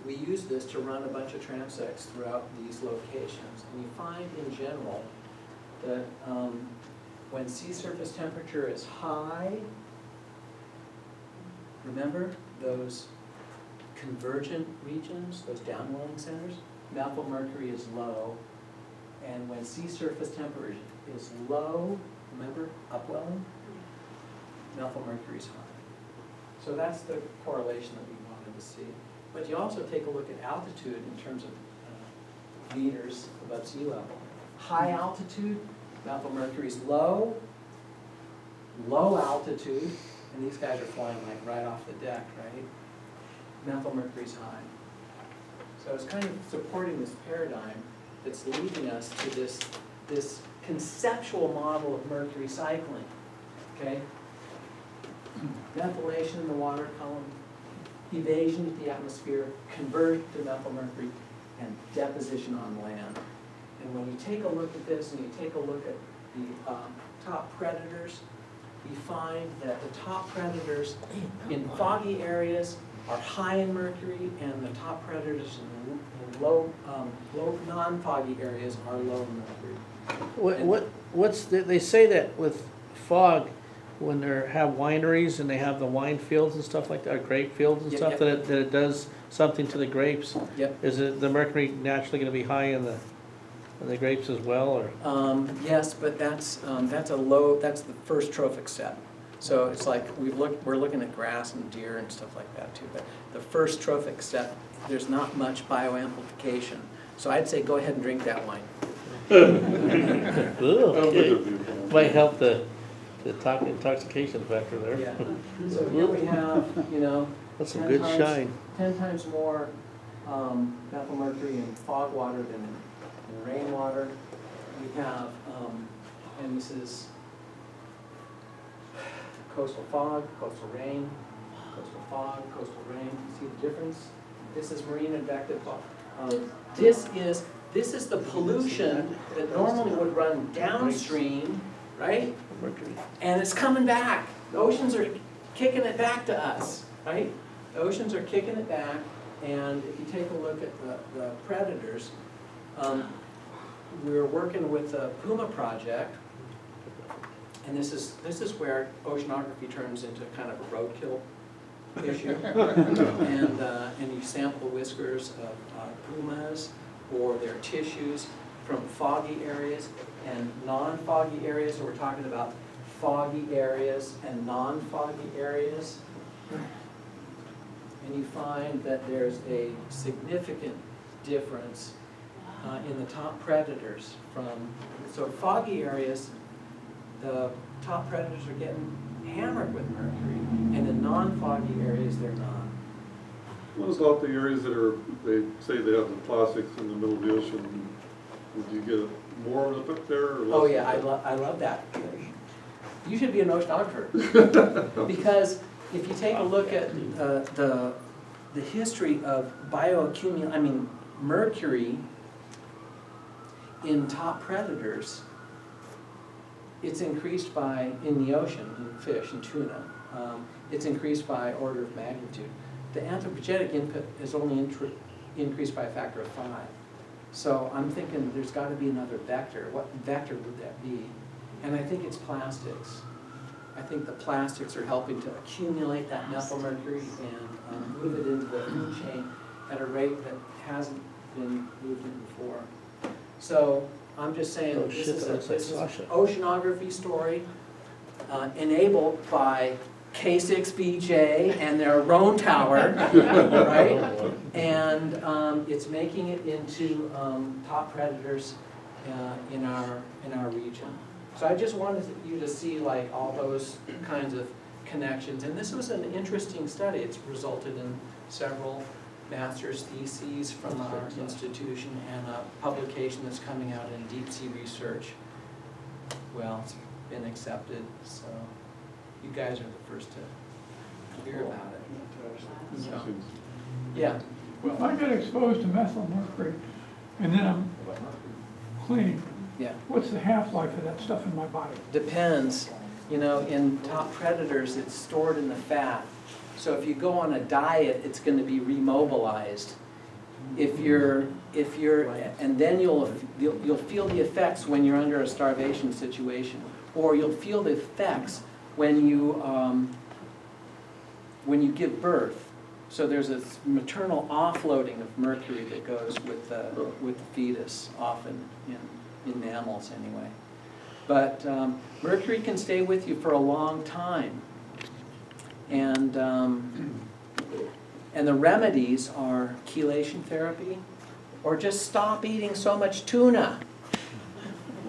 we use this to run a bunch of transects throughout these locations. And you find in general that when sea surface temperature is high, remember those convergent regions, those downwelling centers, methyl mercury is low. And when sea surface temperature is low, remember upwelling, methyl mercury is high. So that's the correlation that we wanted to see. But you also take a look at altitude in terms of meters above sea level. High altitude, methyl mercury is low. Low altitude, and these guys are flying like right off the deck, right? Methyl mercury is high. So it's kind of supporting this paradigm that's leading us to this conceptual model of mercury cycling, okay? Methylation in the water column, evasion to the atmosphere, conversion to methylmercury, and deposition on land. And when you take a look at this and you take a look at the top predators, we find that the top predators in foggy areas are high in mercury, and the top predators in low non-foggy areas are low in mercury. They say that with fog, when they have wineries and they have the wine fields and stuff like that, or grape fields and Yep, stuff, yep. that it does something to the grapes. Yep. Is it the mercury naturally gonna be high in the grapes as well, or? Yes, but that's the first trophic step. So it's like we're looking at grass and deer and stuff like that too. But the first trophic step, there's not much bioamplification. So I'd say go ahead and drink that wine. Okay. Might help the intoxication factor there. Yeah. So here we have, That's 10 some good times- shine. 10 times more methylmercury in fog water than in rainwater. We have, and this is coastal fog, coastal rain, coastal fog, coastal rain. See the difference? This is marine advective fog. This is the pollution that normally would run downstream, right? Mercury. And it's coming back. The oceans are kicking it back to us, right? The oceans are kicking it back, and if you take a look at the predators, we're working with the Puma project, and this is where oceanography turns into kind of a roadkill issue. And you sample the whiskers of pumas or their tissues from foggy areas and non-foggy areas. So we're talking about foggy areas and non-foggy areas. And you find that there's a significant difference in the top predators so foggy areas, the top predators are getting hammered with mercury, and in non-foggy areas, they're not. What about the areas that they say they have the plastics in the middle of the ocean? Would you get more of an effect there or less? Oh yeah, I love that. You should be an oceanographer. Because if you take a look at the history of mercury in top predators, it's increased by, in the ocean, in fish and tuna, it's increased by order of magnitude. The anthropogenic input is only increased by a factor of 5. So I'm thinking there's got to be another vector. What vector would that be? And I think it's plastics. I think the plastics are helping to accumulate that methylmercury and move it into the food chain at a rate that hasn't been moved in before. So I'm just saying, Oh, this shit, is that looks like an Sasha. oceanography story enabled by K6UWK and their Roan Tower, right? And it's making it into top predators in our region. So I just wanted you to see like all those kinds of connections. And this was an interesting study. It's resulted in several master's theses from our institution and a publication that's coming out in deep sea research. Well, it's been accepted, so you guys are the first to hear about it. So, yeah. Well, if I get exposed to methylmercury and then I'm clean, Yeah. what's the half-life of that stuff in my body? Depends. In top predators, it's stored in the fat. So if you go on a diet, it's going to be remobilized. And then you'll feel the effects when you're under a starvation situation, or you'll feel the effects when you give birth. So there's a maternal offloading of mercury that goes with the fetus, often in mammals anyway. But mercury can stay with you for a long time. And the remedies are chelation therapy, or just stop eating so much tuna,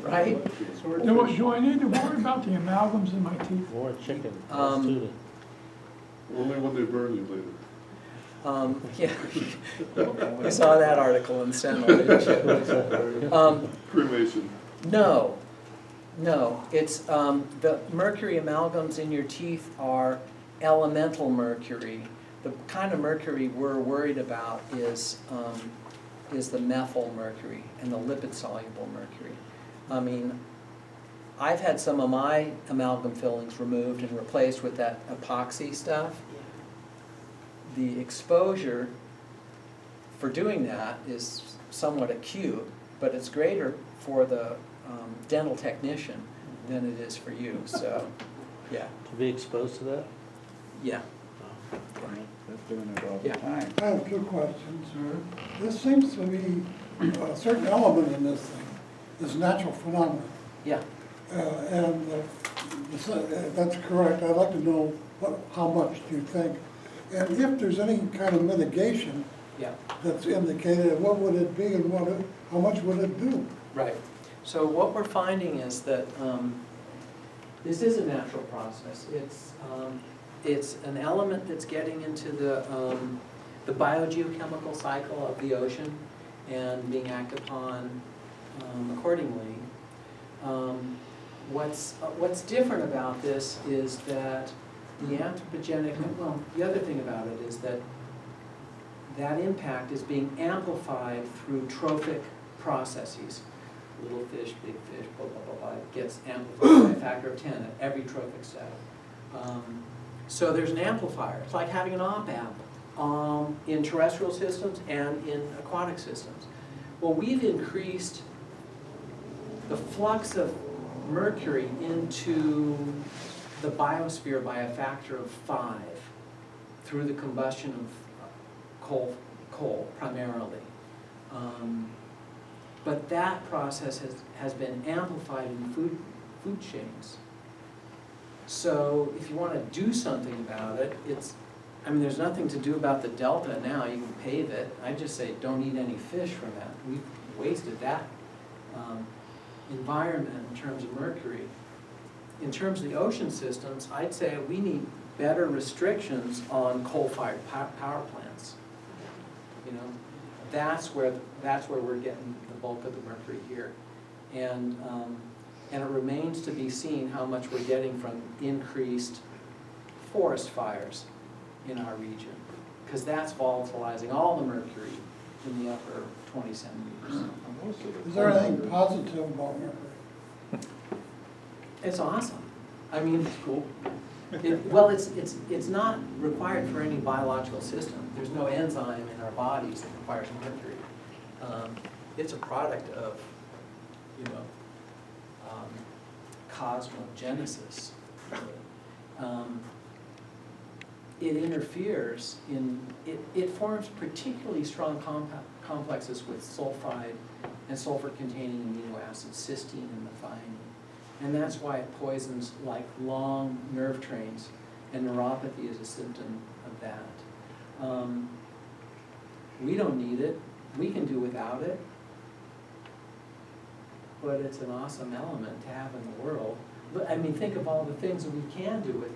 right? Do I need to worry about the amalgams in my teeth? More chicken. Um, Only when they burn you later. Yeah, you saw that article in Sentinel, didn't you? Cremation. No, No, it's, the mercury amalgams in your teeth are elemental mercury. The kind of mercury we're worried about is the methyl mercury and the lipid-soluble mercury. I mean, I've had some of my amalgam fillings removed and replaced with that epoxy stuff. The exposure for doing that is somewhat acute, but it's greater for the dental technician than it is for you, so, yeah. To be exposed to that? Yeah. They're doing it all the Yeah. time. I have two questions. This seems to be a certain element in this thing, this natural phenomenon. Yeah. That's correct. I'd like to know how much do you think? And if there's any kind of mitigation Yeah. that's indicated, what would it be and how much would it do? Right. So what we're finding is that this is a natural process. It's an element that's getting into the biogeochemical cycle of the ocean and being acted upon accordingly. What's different about this is that the anthropogenic, well, the other thing about it is that that impact is being amplified through trophic processes. Little fish, big fish, blah, blah, blah, blah, it gets amplified by a factor of 10 at every trophic step. So there's an amplifier. It's like having an op-amp in terrestrial systems and in aquatic systems. Well, we've increased the flux of mercury into the biosphere by a factor of 5 through the combustion of coal primarily. But that process has been amplified in food chains. So if you want to do something about it, I mean, there's nothing to do about the delta now. You can pave it. I just say don't eat any fish from that. We've wasted that environment in terms of mercury. In terms of the ocean systems, I'd say we need better restrictions on coal-fired power plants. You know, that's where we're getting the bulk of the mercury here, and it remains to be seen how much we're getting from increased forest fires in our region, because that's volatilizing all the mercury in the upper 20 centimeters. Is there anything positive about mercury? It's awesome. I mean, it's cool. Well, it's not required for any biological system. There's no enzyme in our bodies that requires mercury. It's a product of, you know, cosmogenesis. It interferes it forms particularly strong complexes with sulfide and sulfur-containing amino acids, cysteine and methionine. And that's why it poisons like long nerve trains, and neuropathy is a symptom of that. We don't need it. We can do without it. But it's an awesome element to have in the world. But I mean, think of all the things that we can do with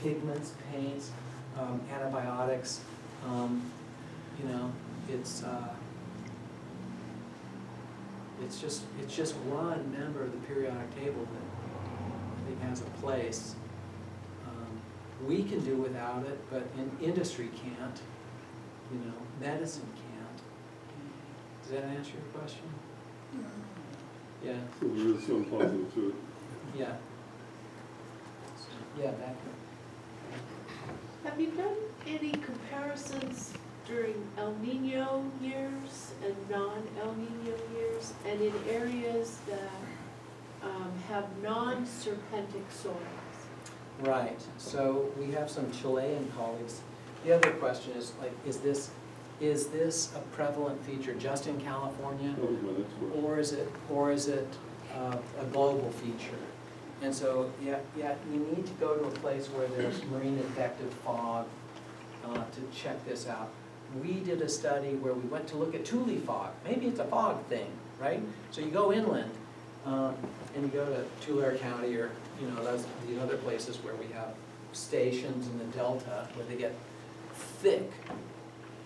pigments, paints, antibiotics. You know, it's just one member of the periodic table that I think has a place. We can do without it, but industry can't. You know, medicine can't. Does that answer your question? Yeah. So there is some positive to it. Yeah. Yeah, back Have you done any comparisons during El Nino years and non-El Nino years, and in areas that have non-serpentic soils? Right, so we have some Chilean colleagues. The other question is, like, is this a prevalent feature just in California? That was my next question. Or is it a global feature? And so, yeah, you need to go to a place where there's marine infected fog to check this out. We did a study where we went to look at Thule fog. Maybe it's a fog thing, right? So you go inland, and you go to Tulare County, or these other places where we have stations in the Delta where they get thick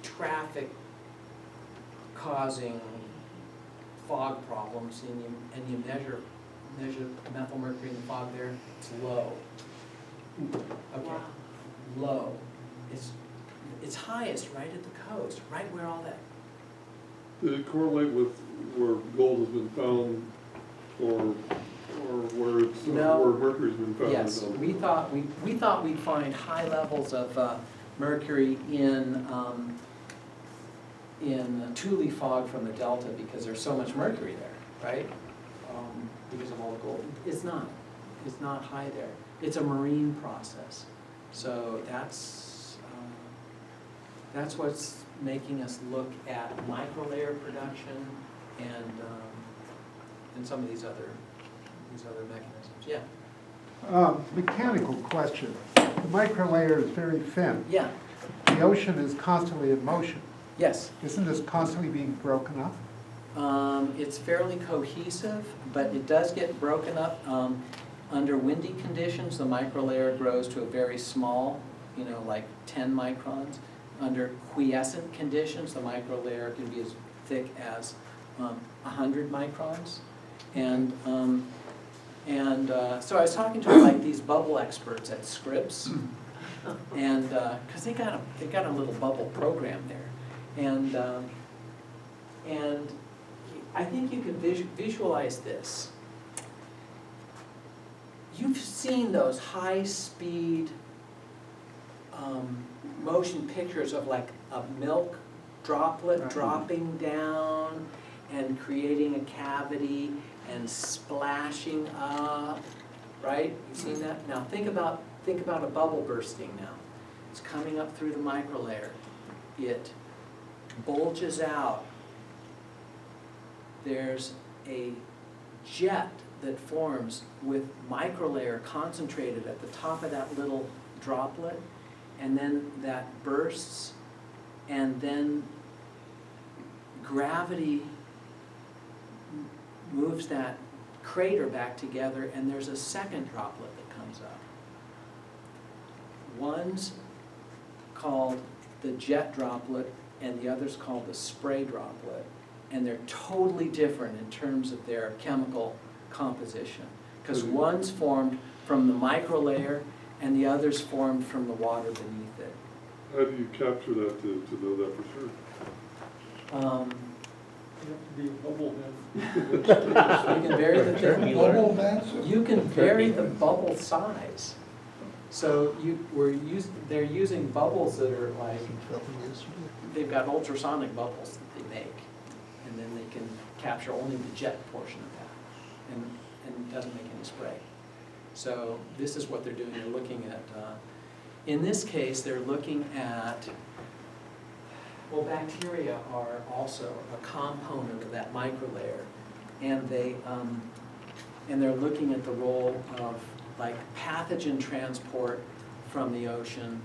traffic causing fog problems, and you measure measured methyl mercury in the fog there, it's low. Okay, Wow. low. It's highest right at the coast, right where all that, Did it correlate with where gold has been found or where it's, No. where mercury's been found? yes, we thought we'd find high levels of mercury in Thule fog from the delta because there's so much mercury there, right? Because of all the gold. It's not high there. It's a marine process. So that's what's making us look at microlayer production and some of these other mechanisms. Yeah. Mechanical question. The microlayer is very thin. Yeah. The ocean is constantly in motion. Yes. Isn't this constantly being broken up? It's fairly cohesive, but it does get broken up. Under windy conditions, the microlayer grows to a very small, like 10 microns. Under quiescent conditions, the microlayer can be as thick as 100 microns. And so I was talking to like these bubble experts at Scripps, and because they got a little bubble program there, and I think you can visualize this. You've seen those high-speed motion pictures of like a milk droplet dropping down and creating a cavity and splashing up, right? You've seen that? Now think about a bubble bursting now. It's coming up through the microlayer. It bulges out. There's a jet that forms with microlayer concentrated at the top of that little droplet, and then that bursts, and then gravity moves that crater back together, and there's a second droplet that comes up. One's called the jet droplet, and the other's called the spray droplet, and they're totally different in terms of their chemical composition, because one's formed from the microlayer and the other's formed from the water beneath it. How do you capture that to know that for sure? You have to be a bubble head. You can vary the Bubble bands? you can vary the bubble size. So they're using bubbles that are like, they've got ultrasonic bubbles that they make, and then they can capture only the jet portion of that, and it doesn't make any spray. So this is what they're doing. They're looking at, in this case, they're looking at, well, bacteria are also a component of that microlayer, and they're looking at the role of like pathogen transport from the ocean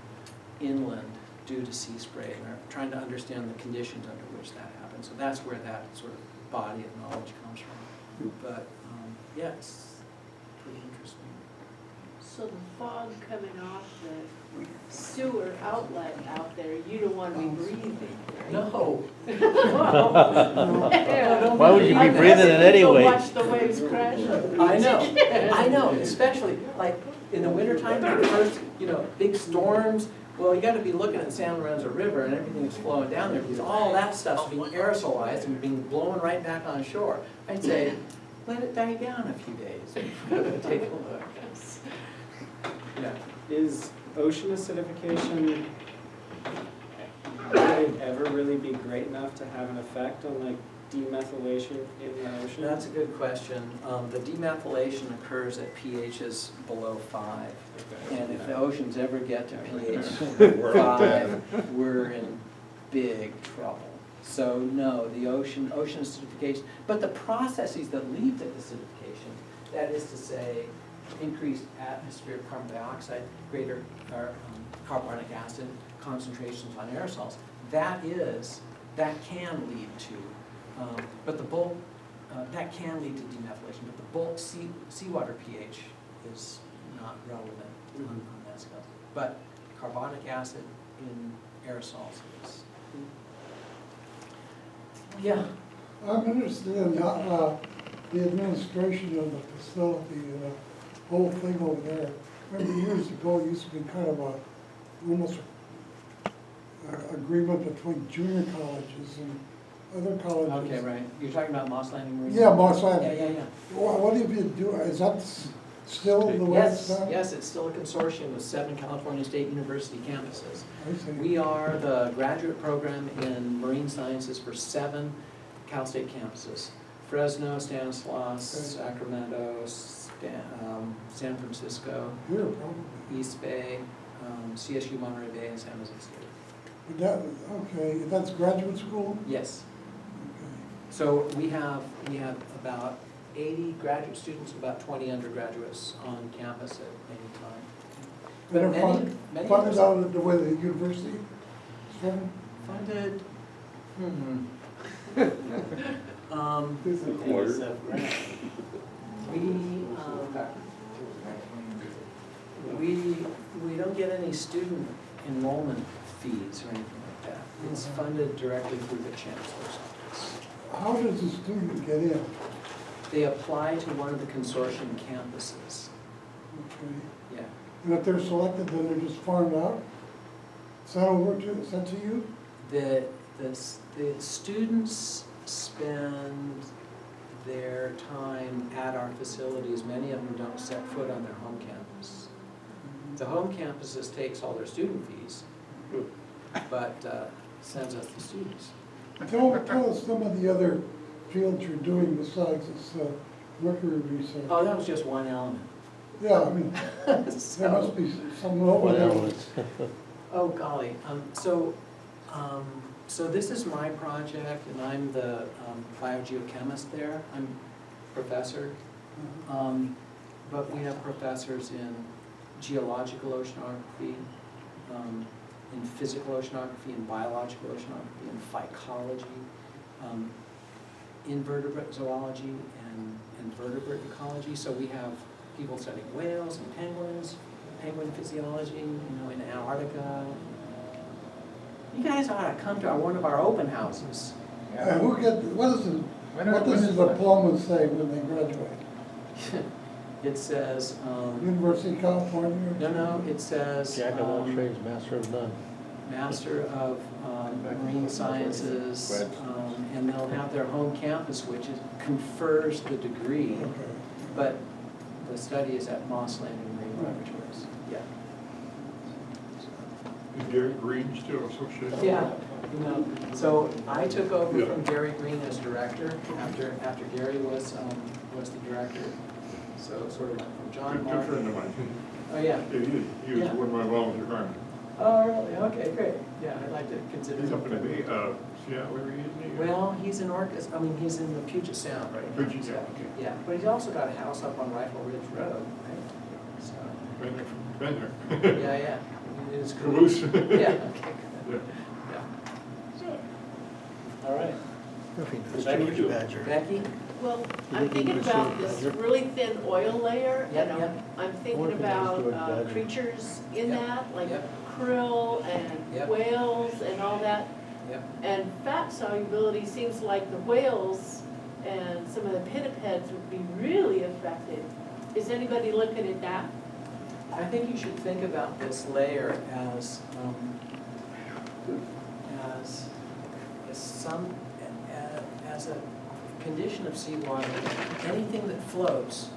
inland due to sea spray, and they're trying to understand the conditions under which that happens. So that's where that sort of body of knowledge comes from. But yeah, it's pretty interesting. So the fog coming off the sewer outlet out there, you don't want to be breathing, right? No. Why would you be breathing it anyway? Watch the waves crash. I know, especially like in the wintertime, the first, big storms. Well, you gotta be looking at San Lorenzo River and everything that's flowing down there, because all that stuff's being aerosolized and being blown right back on shore. I'd say, let it die down a few days. Take a look. Yeah. Is ocean acidification, would it ever really be great enough to have an effect on like demethylation in the ocean? That's a good question. The demethylation occurs at pHs below 5. And if the oceans ever get to pH 5, we're in big trouble. So no, the ocean acidification, but the processes that lead to acidification, that is to say, increased atmospheric carbon dioxide, greater carbonic acid concentrations on aerosols, that can lead to, that can lead to demethylation, but the bulk seawater pH is not relevant on that stuff. But carbonic acid in aerosols is, yeah. I'm interested in the administration of the facility, the whole thing over there. Remember years ago, it used to be kind of almost a agreement between junior colleges and other colleges. Okay, right. You're talking about Moss Landing Marine? Yeah, Moss Landing. Yeah. What do you do, is that still the way it's done? Yes, it's still a consortium with 7 California State University campuses. I see. We are the graduate program in marine sciences for 7 Cal State campuses. Fresno, Stanislaus, Sacramento, San Francisco, Here, probably. East Bay, CSU Monterey Bay, and San Jose State. But okay, that's graduate school? Yes. Okay. So we have about 80 graduate students, about 20 undergraduates on campus at any time. But They're many funded of out of the way the university is funded? funded, we don't get any student enrollment fees or anything like that. It's funded directly through the chancellor's office. How does a student get in? They apply to one of the consortium campuses. Okay. Yeah. And if they're selected, then they're just farmed out? Sent to you? The students spend their time at our facilities. Many of them don't set foot on their home campus. The home campuses takes all their student fees, but sends us the students. Tell us some of the other fields you're doing besides this mercury research. Oh, that was just one element. Yeah, I mean, there must be some over there. Oh, golly. So this is my project, and I'm the biogeochemist there. I'm professor. But we have professors in geological oceanography, in physical oceanography, in biological oceanography, in phycology, invertebrate zoology, and invertebrate ecology. So we have people studying whales and penguins, penguin physiology, in Antarctica. You guys ought to come to one of our open houses. What does the diploma say when they graduate? It says, University of California? no, it says, Jack of all trades, master of none. Master of Marine Sciences, and they'll have their home campus, which confers the degree, Okay. but the study is at Moss Landing Marine Laboratories. Yeah. Is Gary Green still associated? Yeah, so I took over Yeah. from Gary Green as director after Gary was the director. So it sort of went from John Good Mark. friend of mine. Oh, yeah. He was Yeah. one of my volunteer firemen. Oh, really? Okay, great. Yeah, I'd like to consider. He's up in the Bay, Seattle area, isn't he? Well, he's in he's in the Puget Sound right now. Puget Sound, okay. Yeah, but he's also got a house up on Rifle Ridge Road, right? So, Been there. yeah. It is cool. Caboose. Yeah, okay, good. Yeah. Yeah. All right. Thank you. Becky? Well, I'm thinking about this really thin oil layer, Yep, and yep. I'm thinking about creatures in Yep, that, like yep. krill and Yep. whales and all that. Yep. And fat solubility seems like the whales and some of the pinnipeds would be really affected. Is anybody looking at that? I think you should think about this layer as a condition of seawater. Anything that floats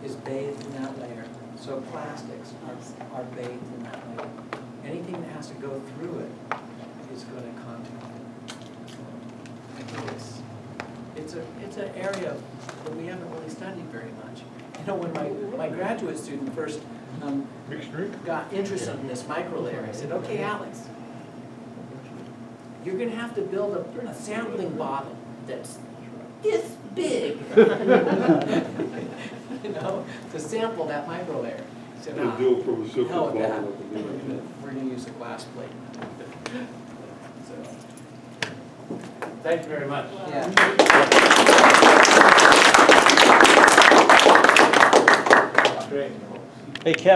is bathed in that layer. So plastics are bathed in that layer. Anything that has to go through it is going to contact it. I think it's an area that we haven't really studied very much. When my graduate student first got interested in this microlayer, I said, okay, Alex, you're going to have to build a sampling bottle that's this big, to sample that microlayer. He said, hell with that. We're going to use a glass plate. So, Thank you very much. yeah. Great. Hey, Kevin.